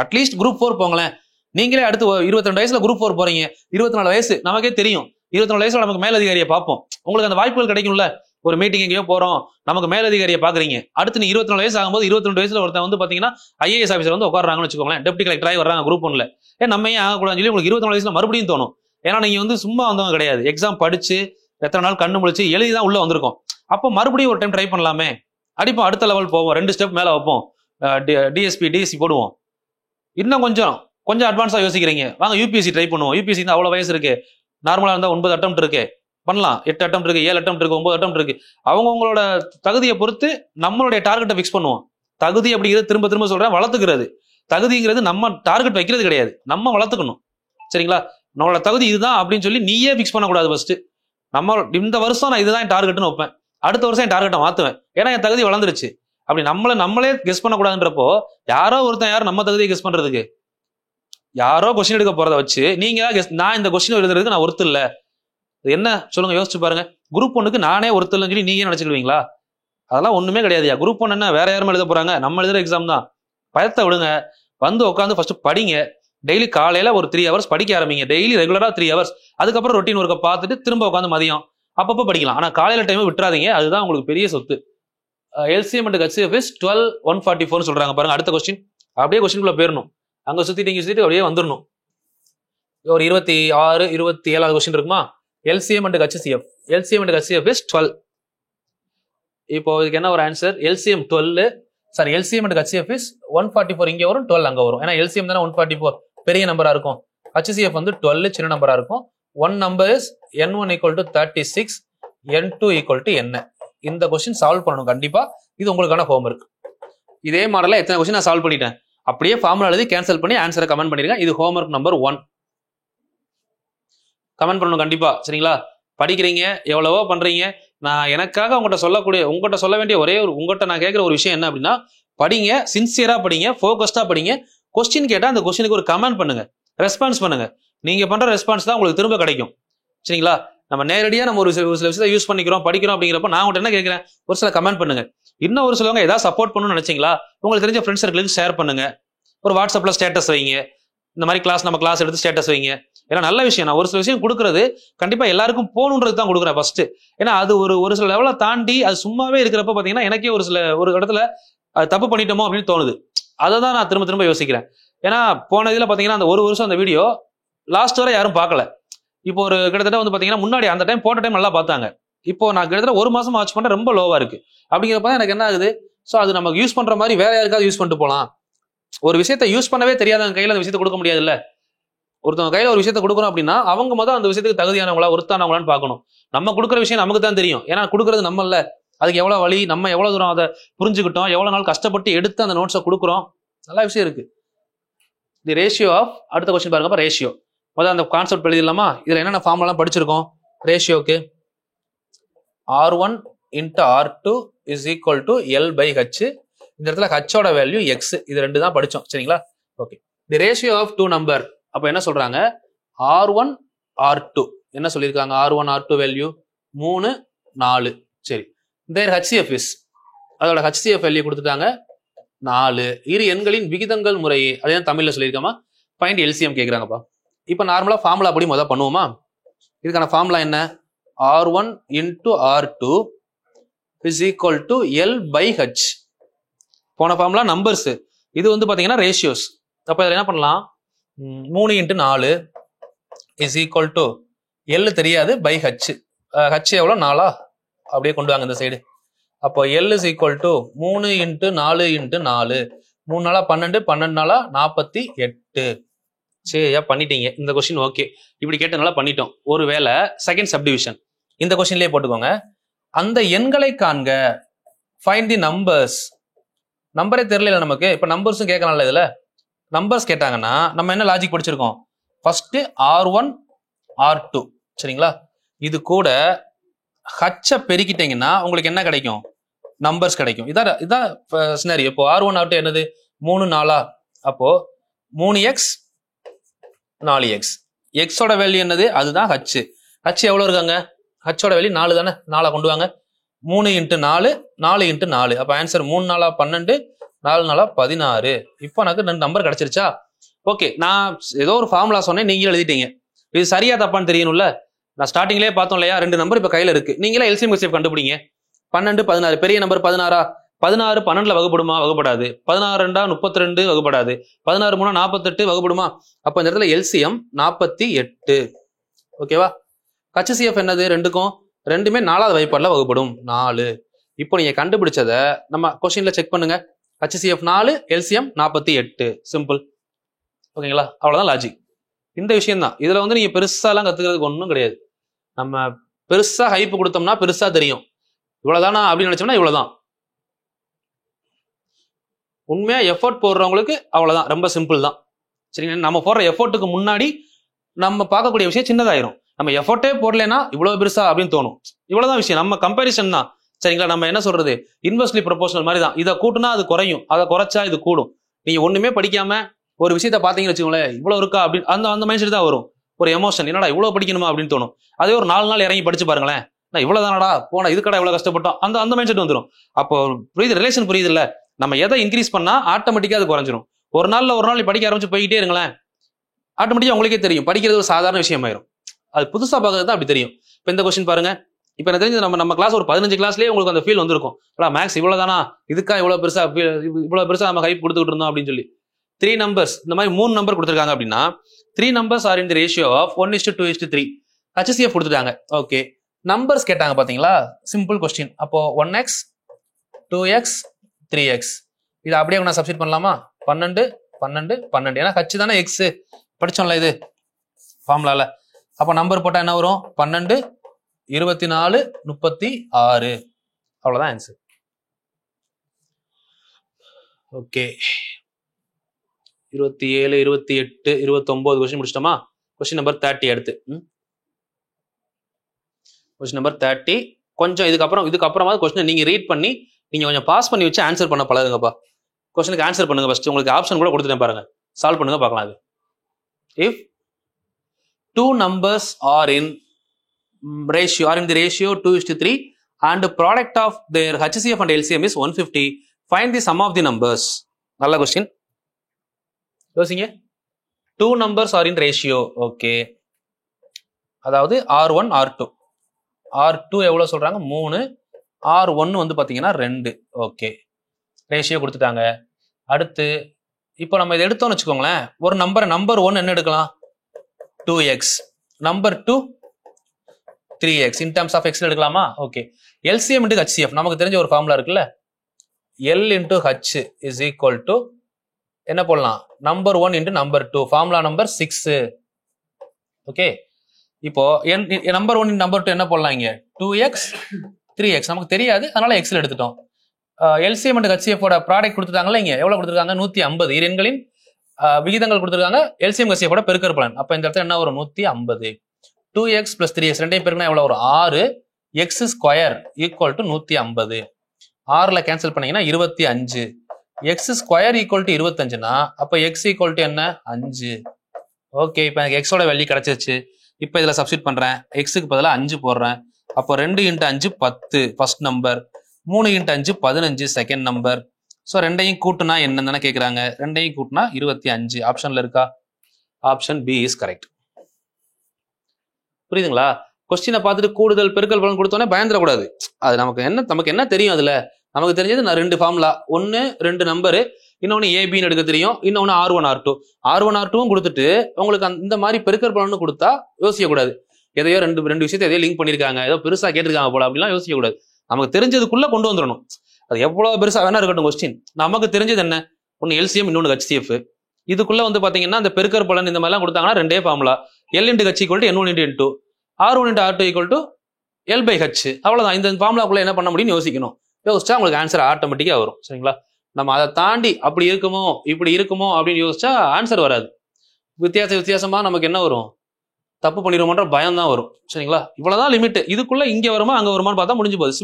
அட்லீஸ்ட் குரூப் 4 போங்களேன், நீங்களே அடுத்து 22 வயசுல குரூப் 4 போறீங்க, 24 வயசு நமக்கே தெரியும். 24 வயசுல நமக்கு மேலதிகாரியை பார்ப்போம். உங்களுக்கு அந்த வாய்ப்புகள் கிடைக்கும்ல. ஒரு மீட்டிங் எங்கேயோ போறோம், நமக்கு மேலதிகாரியை பாக்குறீங்க. அடுத்து நீ 24 வயசு ஆகும்போது 22 வயசுல ஒருத்தன் வந்து பாத்தீங்கன்னா IAS ஆஃபீஸர் வந்து உட்காராங்கன்னு வச்சுக்கோங்களேன், டெப்டி கலெக்டர் ஆகி வர்றாங்க குரூப் 1ல. நம்ம ஏன் ஆகக்கூடாதுன்னு சொல்லி உங்களுக்கு 24 வயசுல மறுபடியும் தோணும். ஏன்னா நீங்க வந்து சும்மா வந்தவங்க கிடையாது, எக்ஸாம் படிச்சு எத்தனை நாள் கண்ணு முழிச்சு எழுதிதான் உள்ள வந்திருக்கோம். அப்போ மறுபடியும் ஒரு டைம் ட்ரை பண்ணலாமே, அடிப்போம், அடுத்த லெவல் போவோம், 2 ஸ்டெப் மேல வைப்போம், DSP DSC போடுவோம். இன்னும் கொஞ்சம் அட்வான்ஸா யோசிக்கிறீங்க, வாங்க UPSC ட்ரை பண்ணுவோம். UPSC தான் அவ்வளவு வயசு இருக்கு, நார்மலா இருந்தா 9 அட்டெம்ப்ட் இருக்கு, பண்ணலாம். 8 அட்டெம்ப்ட் இருக்கு, 7 அட்டெம்ப்ட் இருக்கு, 9 அட்டெம்ப்ட் இருக்கு. அவங்களோட தகுதியை பொறுத்து நம்மளுடைய டார்கெட்டை ஃபிக்ஸ் பண்ணுவோம். தகுதி அப்படிங்கிறது திரும்ப திரும்ப சொல்றேன், வளர்த்துக்கிறது. தகுதிங்கிறது நம்ம டார்கெட் வைக்கிறது கிடையாது, நம்ம வளர்த்துக்கணும். சரிங்களா? நம்மளோட தகுதி இதுதான் அப்படின்னு சொல்லி நீயே ஃபிக்ஸ் பண்ணக்கூடாது. ஃபர்ஸ்ட் நம்ம இந்த வருஷம் நான் இதுதான் டார்கெட்னு வைப்பேன், அடுத்த வருஷம் என் டார்கெட்டை மாத்துவேன், ஏன்னா என் தகுதி வளர்ந்துருச்சு. அப்படி நம்மளே கெஸ் பண்ணக்கூடாதுன்றப்போ யாரோ ஒருத்தன் யார் நம்ம தகுதியை கெஸ் பண்றதுக்கு? யாரோ கொஸ்டின் எடுக்க போறதை வச்சு நீங்க நான் இந்த கொஸ்டின் எழுதுறதுக்கு நான் ஒருத்தர் இல்ல, என்ன சொல்லுங்க, யோசிச்சு பாருங்க. குரூப் 1க்கு நானே ஒருத்தர் இல்லைன்னு சொல்லி நீங்க நினைச்சுக்குவீங்களா? அதெல்லாம் ஒண்ணுமே கிடையாதுயா. குரூப் 1 என்ன வேற யாரும் எழுத போறாங்க, நம்ம எழுதுற எக்ஸாம் தான். பயத்தை விடுங்க, வந்து உட்காந்து ஃபர்ஸ்ட் படிங்க. டெய்லி காலையில ஒரு 3 ஹவர்ஸ் படிக்க ஆரம்பிங்க, டெய்லி ரெகுலரா 3 ஹவர்ஸ். அதுக்கப்புறம் ரொட்டீன் ஒர்க்கை பார்த்துட்டு திரும்ப உட்காந்து மதியம் அப்பப்போ படிக்கலாம். ஆனா காலையில டைம் விட்டுறாதீங்க, அதுதான் உங்களுக்கு பெரிய சொத்து. LCM and HCF is 12,144 சொல்றாங்க பாருங்க. அடுத்த கொஸ்டின் அப்படியே கொஸ்டின்குள்ள போயிடணும், அங்க சுத்திட்டு அப்படியே வந்துடணும். ஒரு 26, 27 கொஸ்டின் இருக்குமா? LCM and HCF. LCM and HCF is 12. இப்போ இதுக்கு என்ன ஒரு answer? LCM 12, sorry LCM and HCF is 144 இங்க வரும், 12 அங்க வரும். ஏன்னா LCM தானே 144 பெரிய நம்பரா இருக்கும், HCF வந்து 12 சின்ன நம்பரா இருக்கும். One number is N1 = 36, N2 = என்ன? இந்த கொஸ்டின் சால்வ் பண்ணணும் கண்டிப்பா. இது உங்களுக்கான ஹோம்வொர்க். இதே மாடல்ல எத்தனை கொஸ்டின் நான் சால்வ் பண்ணிட்டேன், அப்படியே ஃபார்முலா எழுதி கேன்சல் பண்ணி ஆன்சரை கமெண்ட் பண்ணிருங்க. இது ஹோம்வொர்க் நம்பர் 1. கமெண்ட் பண்ணணும் கண்டிப்பா. சரிங்களா? படிக்கிறீங்க, எவ்வளவோ பண்றீங்க. நான் எனக்காக உங்கள்கிட்ட சொல்ல வேண்டிய ஒரே ஒரு, உங்கள்கிட்ட நான் கேட்கிற ஒரு விஷயம் என்ன அப்படின்னா, படிங்க, சின்சியரா படிங்க, ஃபோகஸ்டா படிங்க. கொஸ்டின் கேட்டா அந்த கொஸ்டினுக்கு ஒரு கமெண்ட் பண்ணுங்க, ரெஸ்பான்ஸ் பண்ணுங்க. நீங்க பண்ற ரெஸ்பான்ஸ் தான் உங்களுக்கு திரும்ப கிடைக்கும். சரிங்களா? நம்ம நேரடியா நம்ம ஒரு சில விஷயத்தை யூஸ் பண்ணிக்கிறோம், படிக்கிறோம் அப்படிங்கிறப்ப நான் உங்கள்கிட்ட என்ன கேட்கிறேன், ஒரு சில கமெண்ட் பண்ணுங்க. இன்னும் ஒரு சிலவங்க ஏதாவது சப்போர்ட் பண்ணணும்னு நினைச்சீங்களா, உங்களுக்கு தெரிஞ்ச ஃப்ரெண்ட்ஸ் சர்க்கிளுக்கு ஷேர் பண்ணுங்க. ஒரு வாட்ஸ்அப்ல ஸ்டேட்டஸ் வைங்க, இந்த மாதிரி நம்ம கிளாஸ் எடுத்து ஸ்டேட்டஸ் வைங்க. ஏன்னா நல்ல விஷயம், நான் ஒரு சில விஷயம் கொடுக்கறது கண்டிப்பா எல்லாருக்கும் போகணுன்றது தான் கொடுக்குறேன் ஃபர்ஸ்ட். ஏன்னா அது ஒரு சில லெவலை தாண்டி அது சும்மாவே இருக்கிறப்ப பாத்தீங்கன்னா எனக்கே ஒரு இடத்துல அது தப்பு பண்ணிட்டோமோ அப்படின்னு தோணுது. அதை தான் நான் திரும்ப திரும்ப யோசிக்கிறேன். ஏன்னா போன இதுல பாத்தீங்கன்னா அந்த ஒரு வருஷம் அந்த வீடியோ லாஸ்ட் வரை யாரும் பார்க்கல. இப்போ ஒரு கிட்டத்தட்ட வந்து பாத்தீங்கன்னா முன்னாடி அந்த டைம் போட்ட டைம் நல்லா பார்த்தாங்க. இப்போ நான் கிட்டத்தட்ட ஒரு மாசம் வாட்ச் பண்ண ரொம்ப லோவா இருக்கு. அப்படிங்கிறப்ப எனக்கு என்ன ஆகுது, ஸோ அது நமக்கு யூஸ் பண்ற மாதிரி வேற யாருக்காவது யூஸ் பண்ணிட்டு போகலாம். ஒரு விஷயத்தை யூஸ் பண்ணவே தெரியாதவங்க கையில அந்த விஷயத்தை கொடுக்க முடியாதுல்ல. ஒருத்தவங்க கையில ஒரு விஷயத்தை கொடுக்குறோம் அப்படின்னா அவங்க முதல் அந்த விஷயத்துக்கு தகுதியானவங்களா ஒருத்தானவங்களான்னு பார்க்கணும். நம்ம கொடுக்குற விஷயம் நமக்கு தான் தெரியும், ஏன்னா கொடுக்குறது நம்ம இல்ல. அதுக்கு எவ்வளவு வழி, நம்ம எவ்வளவு தூரம் அதை புரிஞ்சுக்கிட்டோம், எவ்வளவு நாள் கஷ்டப்பட்டு எடுத்து அந்த நோட்ஸை கொடுக்குறோம், நல்ல விஷயம் இருக்கு. தி ரேஷியோ ஆஃப், அடுத்த கொஸ்டின் பாருங்க, ரேஷியோ. முதல்ல அந்த கான்செப்ட் எழுதிடலாமா? இதுல என்னென்ன ஃபார்முலாம் படிச்சிருக்கோம் ரேஷியோக்கு? R1 × R2 = L/H. இந்த இடத்துல ஹச்சோட வேல்யூ X. இது ரெண்டு தான் படிச்சோம். சரிங்களா? Okay. The ratio of 2 number. அப்போ என்ன சொல்றாங்க? R1 R2 என்ன சொல்லியிருக்காங்க? R1 R2 value 3 4. சரி. தேர் HCF இஸ், அதோட HCF வேல்யூ கொடுத்துட்டாங்க 4. இரு எண்களின் விகிதங்கள் முறையே, அதே தமிழ்ல சொல்லியிருக்காமா? Find LCM கேட்குறாங்கப்பா. இப்போ நார்மலா ஃபார்முலா அப்படி முதல் பண்ணுவோமா? இதுக்கான ஃபார்முலா என்ன? R1 × R2 = L/H. போன ஃபார்முலா நம்பர்ஸ், இது வந்து பாத்தீங்கன்னா ரேஷியோஸ். அப்ப இதில் என்ன பண்ணலாம்? 3 × 4 = L தெரியாது, /H. H எவ்வளோ? 4. அப்படியே கொண்டு வாங்க இந்த சைடு. அப்போ L = 3 × 4 × 4. 3 நாளா 12, 12 நாளா 48. சரியா பண்ணிட்டீங்க இந்த கொஸ்டின். ஓகே, இப்படி கேட்டனால பண்ணிட்டோம். ஒருவேளை செகண்ட் சப்டிவிஷன் இந்த கொஸ்டின்லயே போட்டுக்கோங்க. அந்த எண்களை காண்க, ஃபைண்ட் தி நம்பர்ஸ். நம்பரே தெரியல நமக்கு, இப்ப நம்பர்ஸும் கேட்கலாம்ல. இதுல நம்பர்ஸ் கேட்டாங்கன்னா நம்ம என்ன லாஜிக் படிச்சிருக்கோம்? First R1 R2. சரிங்களா? இது கூட ஹச்ச பெருக்கிட்டீங்கன்னா உங்களுக்கு என்ன கிடைக்கும்? நம்பர்ஸ் கிடைக்கும். இதான் சினாரியோ. இப்போ R1 R2 என்னது? 3 4. அப்போ 3x 4x. எக்ஸோட வேல்யூ என்னது? அதுதான் ஹச். ஹச் எவ்வளவு இருக்காங்க? ஹச்சோட வேல்யூ 4 தானே. 4 கொண்டு வாங்க. 3 × 4 4 × 4. அப்ப ஆன்சர் 3 4 12, 4 4 16. இப்போ எனக்கு 2 நம்பர் கிடைச்சிருச்சா? ஓகே, நான் ஏதோ ஒரு ஃபார்முலா சொன்னேன், நீங்க எழுதிட்டீங்க. இது சரியா தப்பான்னு தெரியணும்ல. நான் ஸ்டார்டிங்லேயே பார்த்தோம் இல்லையா, 2 நம்பர் இப்போ கையில் இருக்கு. நீங்களே எல்சிஎம் ஹெச்சிஎஃப் கண்டுபிடிங்க. 12 16 பெரிய நம்பர் 16 16 12 வகுப்படுமா? வகுப்படாது. 16 2 32 வகுப்படாது. 16 3 48 வகுப்படுமா? அப்போ இந்த இடத்துல எல்சிஎம் 48. ஓகேவா? ஹெச்சிஎஃப் என்னது? ரெண்டுக்கும் ரெண்டுமே 4வது வகைப்பாடுல வகுப்படும் 4. இப்போ நீங்க கண்டுபிடிச்சதை நம்ம கொஸ்டின்ல செக் பண்ணுங்க. HCF 4, LCM 48. சிம்பிள். ஓகேங்களா? அவ்வளவுதான் லாஜிக். இந்த விஷயம் தான். இதுல வந்து நீங்க பெருசாலாம் கத்துக்கிறதுக்கு ஒன்றும் கிடையாது. நம்ம பெருசா ஹைப் கொடுத்தோம்னா பெருசா தெரியும். இவ்வளவுதானா அப்படின்னு நினைச்சோம்னா இவ்வளவுதான். உண்மையா எஃபோர்ட் போடுறவங்களுக்கு அவ்வளவுதான், ரொம்ப சிம்பிள் தான். சரிங்களா? நம்ம போடுற எஃபோர்ட்டுக்கு முன்னாடி நம்ம பார்க்கக்கூடிய விஷயம் சின்னதாயிரும். நம்ம எஃபோர்ட்டே போடலைன்னா இவ்வளவு பெருசா அப்படின்னு தோணும். இவ்வளவுதான் விஷயம். நம்ம கம்பேரிசன் தான். சரிங்களா? நம்ம என்ன சொல்றது, இன்வெர்ஸ்லி ப்ரொபோஷனல் மாதிரி தான். இதை கூட்டினா அது குறையும், அதை குறைச்சா இது கூடும். நீங்க ஒண்ணுமே படிக்காம ஒரு விஷயத்த பாத்தீங்கன்னு வச்சுக்கோங்களேன், இவ்வளவு இருக்கா அப்படின்னு அந்த மைண்ட் செட் தான் வரும். ஒரு எமோஷன், என்னடா இவ்வளவு படிக்கணுமா அப்படின்னு தோணும். அதே ஒரு 4 நாள் இறங்கி படிச்சு பாருங்களேன், நான் இவ்வளவுதானடா போனா இதுக்கடா இவ்வளவு கஷ்டப்பட்டோம், அந்த மைண்ட் செட் வந்துடும். அப்போ புரியுது, ரிலேஷன் புரியுது இல்ல? நம்ம எதை இன்க்ரீஸ் பண்ணா ஆட்டோமேட்டிக்கா அது குறைஞ்சிரும். ஒரு நாள் படிக்க ஆரம்பிச்சு போய்கிட்டே இருங்களேன், ஆட்டோமேட்டிக்கா உங்களுக்கே தெரியும் படிக்கிறது ஒரு சாதாரண விஷயம் ஆயிரும். அது புதுசா பார்க்கறது தான் அப்படி தெரியும். இப்போ இந்த கொஸ்டின் பாருங்க. இப்போ எனக்கு தெரிஞ்சு நம்ம கிளாஸ் ஒரு 15 கிளாஸ்லயே உங்களுக்கு அந்த ஃபீல் வந்திருக்கும். மேக்ஸ் இவ்வளவுதானா, இதுக்கா இவ்வளவு பெருசா நம்ம ஹைப் கொடுத்துக்கிட்டு இருந்தோம் அப்படின்னு சொல்லி. 3 நம்பர்ஸ், இந்த மாதிரி 3 நம்பர் கொடுத்துருக்காங்க அப்படின்னா 3 numbers are in the ratio of 1:2:3. HCF கொடுத்துட்டாங்க. ஓகே, நம்பர்ஸ் கேட்டாங்க பாத்தீங்களா? Simple question. அப்போ 1x 2x 3x இது அப்படியே நான் சப்ஸ்டிட் பண்ணலாமா? 12 12 12. ஏன்னா ஹச் தானே எக்ஸ் படிச்சோம்ல இது ஃபார்முலால. அப்போ நம்பர் போட்டா என்ன வரும்? 12 24 36. அவ்வளவுதான் ஆன்சர். ஓகே, 27 28 29 கொஸ்டின் முடிச்சிட்டோமா? கொஸ்டின் நம்பர் 30 அடுத்து. Question number 30. கொஞ்சம் இதுக்கப்புறமா கொஸ்டின் நீங்க ரீட் பண்ணி நீங்க கொஞ்சம் பாஸ் பண்ணி வச்சு ஆன்சர் பண்ண பழகுங்கப்பா. கொஸ்டினுக்கு ஆன்சர் பண்ணுங்க ஃபர்ஸ்ட். உங்களுக்கு ஆப்ஷன் கூட கொடுத்துட்டேன் பாருங்க, சால்வ் பண்ணுங்க பார்க்கலாம். அது if 2 numbers are in the ratio 2:3 and the product of their HCF and LCM is 150, find the sum of the numbers. நல்ல கொஸ்டின், யோசிங்க. 2 numbers are in ratio. Okay, அதாவது R1 R2. R2 எவ்வளவு சொல்றாங்க? 3. R1 வந்து பாத்தீங்கன்னா 2. ஓகே, ரேஷியோ கொடுத்துட்டாங்க. அடுத்து இப்போ நம்ம இதை எடுத்தோம்னு வச்சுக்கோங்களேன், ஒரு நம்பர் 1 என்ன எடுக்கலாம்? 2x. Number 2 3x. in terms of x எடுக்கலாமா? ஓகே, LCM into HCF நமக்கு தெரிஞ்ச ஒரு ஃபார்முலா இருக்குல்ல, L into H is equal to என்ன போடலாம்? Number 1 into number 2. Formula number 6. Okay, இப்போ நம்பர் 1 நம்பர் 2 என்ன போடலாம்? இங்க 2x 3x நமக்கு தெரியாது, அதனால எக்ஸ்ல எடுத்துட்டோம். LCM and HCF ஓட ப்ராடக்ட் கொடுத்துட்டாங்களா? இங்க எவ்வளவு கொடுத்துருக்காங்க? 150. இரு எண்களின் விகிதங்கள் கொடுத்துருக்காங்க. LCM HCF ஓட பெருக்கல் பலன். அப்ப இந்த இடத்துல என்ன வரும்? 150. 2x plus 3x ரெண்டையும் பெருக்கினா எவ்வளவு வரும்? 6. x square equal to 150. 6ல கேன்சல் பண்ணீங்கன்னா 25. x ஸ்கொயர் ஈக்குவல் டு 25னா அப்ப x ஈக்குவல் டு என்ன? 5. ஓகே, இப்போ எனக்கு x ஓட வேல்யூ கிடைச்சிருச்சு. இப்போ இதுல சப்ஸ்டிட் பண்றேன். x-க்கு பதிலா 5 போடுறேன். அப்போ 2 × 5 10 first number, 3 × 5 15 second number. So ரெண்டையும் கூட்டுனா என்னன்னு கேட்குறாங்க. ரெண்டையும் கூட்டினா 25. ஆப்ஷன்ல இருக்கா? Option B is correct. புரியுதுங்களா? கொஸ்டினை பார்த்துட்டு கூடுதல் பெருக்கல் பலன் கொடுத்தோன்னே பயந்துடக்கூடாது. அது நமக்கு என்ன தெரியும்? அதுல நமக்கு தெரிஞ்சது நான் 2 ஃபார்முலா, 1 2 நம்பரு, இன்னொன்னு ஏபின்னு எடுக்க தெரியும், இன்னொன்னு R1 R2. R1 R2வும் கொடுத்துட்டு உங்களுக்கு இந்த மாதிரி பெருக்கல் பலன்னு கொடுத்தா யோசிக்க கூடாது. எதையோ ரெண்டு விஷயத்தை எதையோ லிங்க் பண்ணிருக்காங்க, ஏதோ பெருசா கேட்டிருக்காங்க போல அப்படிலாம் யோசிக்க கூடாது. நமக்கு தெரிஞ்சதுக்குள்ள கொண்டு வந்துடணும். அது எவ்வளவு பெருசா வேணா இருக்கட்டும் கொஸ்டின், நமக்கு தெரிஞ்சது என்ன? ஒன்னு LCM, இன்னொன்னு HCF. இதுக்குள்ள வந்து பாத்தீங்கன்னா அந்த பெருக்கல் பலன் இந்த மாதிரிலாம் கொடுத்தாங்கன்னா 2 formula, L × H = N1 × N2, R1 × R2 = L/H. அவ்வளவுதான். இந்த ஃபார்முலாக்குள்ள என்ன பண்ண முடியும்னு யோசிக்கணும். யோசிச்சா உங்களுக்கு ஆன்சர் ஆட்டோமேட்டிக்கா வரும். சரிங்களா? நம்ம அதை தாண்டி அப்படி இருக்குமோ இப்படி இருக்குமோ அப்படின்னு யோசிச்சா ஆன்சர் வராது. வித்தியாசமா நமக்கு என்ன வரும்? தப்பு பண்ணிடுவோம்ன்ற பயம் தான் வரும். சரிங்களா? இவ்வளவுதான் லிமிட். இதுக்குள்ள இங்க வருமா அங்க வருமானு பார்த்தா முடிஞ்சு போகுது.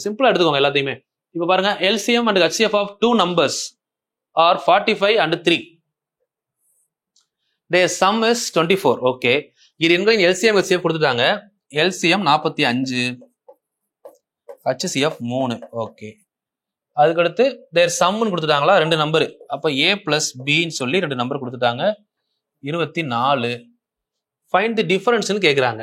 சிம்பிளா எடுத்துக்கோங்க எல்லாத்தையுமே. இப்ப பாருங்க, LCM and HCF of 2 numbers are 45 and 3. Their sum is 24. Okay, இது எண்களின் LCM HCF கொடுத்துட்டாங்க. LCM 45, HCF 3. ஓகே, அதுக்கடுத்து their sum கொடுத்துட்டாங்களா? 2 நம்பர். அப்ப A plus B ன்னு சொல்லி 2 நம்பர் கொடுத்துட்டாங்க. 24. ஃபைண்ட் தி டிஃபரன்ஸ்னு கேட்குறாங்க.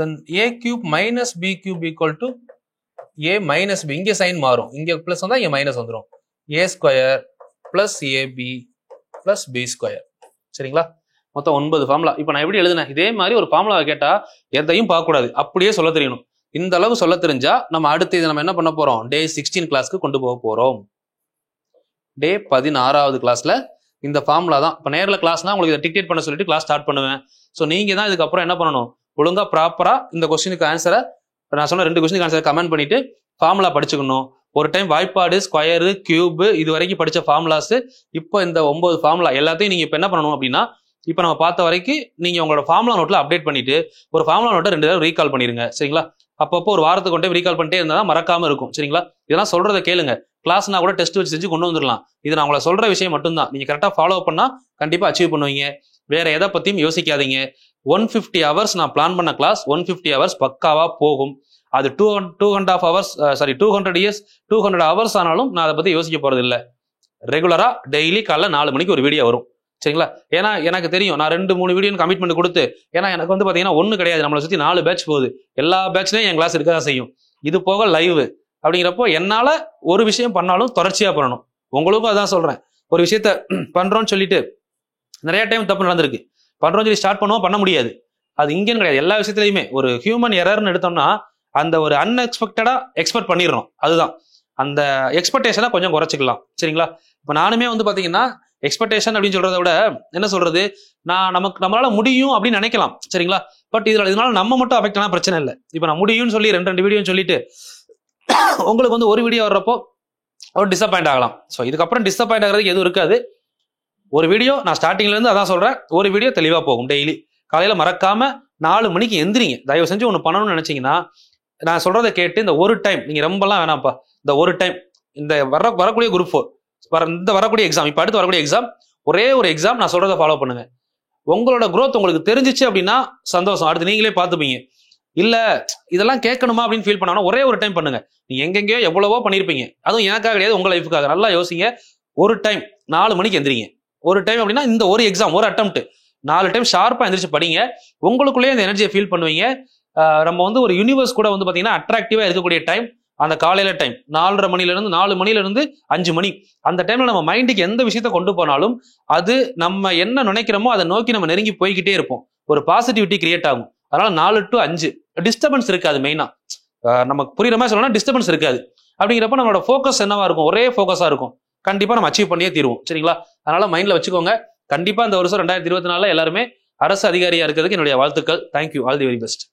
தென் a cube minus b cube equal to a minus b. இங்க சைன் மாறும், இங்க பிளஸ் வந்தா இங்க மைனஸ் வந்துடும். a square plus ab plus b square. சரிங்களா? மொத்தம் 9 ஃபார்முலா. இப்போ நான் எப்படி எழுதுனேன், இதே மாதிரி ஒரு ஃபார்முலாவை கேட்டா எதையும் பார்க்கக்கூடாது, அப்படியே சொல்ல தெரியணும். இந்த அளவு சொல்ல தெரிஞ்சா நம்ம அடுத்து இதை நம்ம என்ன பண்ண போறோம், டே 16 கிளாஸ்க்கு கொண்டு போக போறோம். டே 16வது கிளாஸ்ல இந்த ஃபார்முலா தான். இப்போ நேரில் கிளாஸ்னா உங்களுக்கு இதை டிக்டேட் பண்ண சொல்லிட்டு கிளாஸ் ஸ்டார்ட் பண்ணுவேன். ஸோ நீங்க தான் இதுக்கப்புறம் என்ன பண்ணணும், ஒழுங்கா ப்ராப்பரா இந்த கொஸ்டினுக்கு ஆன்சரை, நான் சொன்ன 2 கொஸ்டினுக்கு ஆன்சரை கமெண்ட் பண்ணிட்டு ஃபார்முலா படிச்சுக்கணும். ஒரு டைம் வாய்ப்பாடு, ஸ்கொயரு, கியூப் இது வரைக்கும் படிச்ச ஃபார்முலாஸ், இப்போ இந்த 9 ஃபார்முலா எல்லாத்தையும் நீங்க இப்போ என்ன பண்ணணும் அப்படின்னா, இப்போ நம்ம பார்த்த வரைக்கும் நீங்க உங்களோட ஃபார்முலா நோட்ல அப்டேட் பண்ணிட்டு ஒரு ஃபார்முலா நோட்டை 2 தடவை ரீகால் பண்ணிருங்க. சரிங்களா? அப்பப்போ ஒரு வாரத்துக்கு கொண்டு ரீகால் பண்ணிட்டே இருந்தா மறக்காம இருக்கும். சரிங்களா? இதெல்லாம் சொல்றதை கேளுங்க. கிளாஸ்னா கூட டெஸ்ட் வச்சு செஞ்சு கொண்டு வந்துடலாம். இது நான் உங்களை சொல்ற விஷயம் மட்டும்தான். நீங்க கரெக்டா ஃபாலோ பண்ணா கண்டிப்பா அச்சீவ் பண்ணுவீங்க. வேற எதை பத்தியும் யோசிக்காதீங்க. 150 ஹவர்ஸ் நான் பிளான் பண்ண கிளாஸ் 150 ஹவர்ஸ் பக்காவா போகும். அது 200 இயர்ஸ் 200 ஹவர்ஸ் ஆனாலும் நான் அதை பத்தி யோசிக்க போறது இல்லை. ரெகுலரா டெய்லி காலைல 4 மணிக்கு ஒரு வீடியோ வரும். சரிங்களா? ஏன்னா எனக்கு தெரியும், நான் 2-3 வீடியோ கமிட்மெண்ட் கொடுத்து, ஏன்னா எனக்கு வந்து பாத்தீங்கன்னா ஒண்ணு கிடையாது, நம்மளை சுத்தி 4 பேட்ச் போகுது. எல்லா பேட்ச்லயும் என் கிளாஸ் இருக்கதான் செய்யும். இது போக லைவ் அப்படிங்கிறப்போ என்னால ஒரு விஷயம் பண்ணாலும் தொடர்ச்சியா பண்ணணும். உங்களுக்கும் அதான் சொல்றேன். ஒரு விஷயத்த பண்றோம்னு சொல்லிட்டு நிறைய டைம் தப்பு நடந்திருக்கு. பண்றோம்னு சொல்லி ஸ்டார்ட் பண்ணுவோம், பண்ண முடியாது. அது இங்கேன்னு கிடையாது, எல்லா விஷயத்துலையுமே ஒரு ஹியூமன் எரர்னு எடுத்தோம்னா அந்த ஒரு அன்எக்ஸ்பெக்டடா எக்ஸ்பெக்ட் பண்ணிடணும். அதுதான் அந்த எக்ஸ்பெக்டேஷனை கொஞ்சம் குறைச்சிக்கலாம். சரிங்களா? இப்போ நானுமே வந்து பாத்தீங்கன்னா எக்ஸ்பெக்டேஷன் அப்படின்னு சொல்றதை விட என்ன சொல்றது, நம்மளால முடியும் அப்படின்னு நினைக்கலாம். சரிங்களா? பட் இதனால நம்ம மட்டும் அஃபெக்ட் ஆனா பிரச்சனை இல்லை. இப்போ நான் முடியும்னு சொல்லி 2 வீடியோன்னு சொல்லிட்டு உங்களுக்கு வந்து ஒரு வீடியோ வர்றப்போ ஒரு டிசப்பாயிண்ட் ஆகலாம். ஸோ இதுக்கப்புறம் டிசப்பாயிண்ட் ஆகிறதுக்கு எதுவும் இருக்காது. ஒரு வீடியோ நான் ஸ்டார்டிங்ல இருந்து அதான் சொல்றேன், ஒரு வீடியோ தெளிவா போகும். டெய்லி காலையில மறக்காம 4 மணிக்கு எந்திரிங்க. தயவு செஞ்சு ஒன்று பண்ணணும்னு நினைச்சீங்கன்னா நான் சொல்றதை கேட்டு இந்த ஒரு டைம், நீங்க ரொம்பலாம் வேணாம்ப்பா, இந்த ஒரு டைம் இந்த வரக்கூடிய குரூப் 4 இந்த வரக்கூடிய எக்ஸாம், இப்போ அடுத்து வரக்கூடிய எக்ஸாம், ஒரே ஒரு எக்ஸாம் நான் சொல்றதை ஃபாலோ பண்ணுங்க. உங்களோட growth உங்களுக்கு தெரிஞ்சிச்சு அப்படின்னா சந்தோஷம், அடுத்து நீங்களே பார்த்துப்பீங்க. இல்ல இதெல்லாம் கேட்கணுமா அப்படின்னு ஃபீல் பண்ணா ஒரே ஒரு டைம் பண்ணுங்க. நீங்க எங்கெங்கயோ எவ்வளவோ பண்ணிருப்பீங்க, அதுவும் எனக்காக கிடையாது, உங்க லைஃபுக்காக. நல்லா யோசிங்க. ஒரு டைம் 4 மணிக்கு எந்திரிங்க. ஒரு டைம் அப்படின்னா இந்த ஒரு எக்ஸாம், ஒரு அட்டெம்ப்ட் 4 டைம் ஷார்ப்பா எந்திரிச்சு படிங்க. உங்களுக்குள்ளேயே அந்த எனர்ஜியை ஃபீல் பண்ணுவீங்க. நம்ம வந்து ஒரு யூனிவர்ஸ் கூட வந்து பாத்தீங்கன்னா அட்ராக்டிவா இருக்கக்கூடிய டைம் அந்த காலையில டைம் 4:30 மணிலிருந்து 4 மணிலிருந்து 5 மணி. அந்த டைம்ல நம்ம மைண்டுக்கு எந்த விஷயத்த கொண்டு போனாலும் அது நம்ம என்ன நினைக்கிறோமோ அதை நோக்கி நம்ம நெருங்கி போய்கிட்டே இருப்போம். ஒரு பாசிட்டிவிட்டி கிரியேட் ஆகும். அதனால 4 to 5 டிஸ்டர்பன்ஸ் இருக்காது. மெயினா நமக்கு புரியுற மாதிரி சொல்லணும்னா டிஸ்டர்பன்ஸ் இருக்காது. அப்படிங்கிறப்ப நம்மளோட ஃபோக்கஸ் என்னவா இருக்கும், ஒரே ஃபோக்கஸா இருக்கும். கண்டிப்பா நம்ம அச்சீவ் பண்ணியே தீருவோம். சரிங்களா? அதனால மைண்ட்ல வச்சுக்கோங்க. கண்டிப்பா இந்த வருஷம் 2024 எல்லாருமே அரசு அதிகாரியா இருக்கிறதுக்கு என்னுடைய வாழ்த்துக்கள். Thank you. All the very best.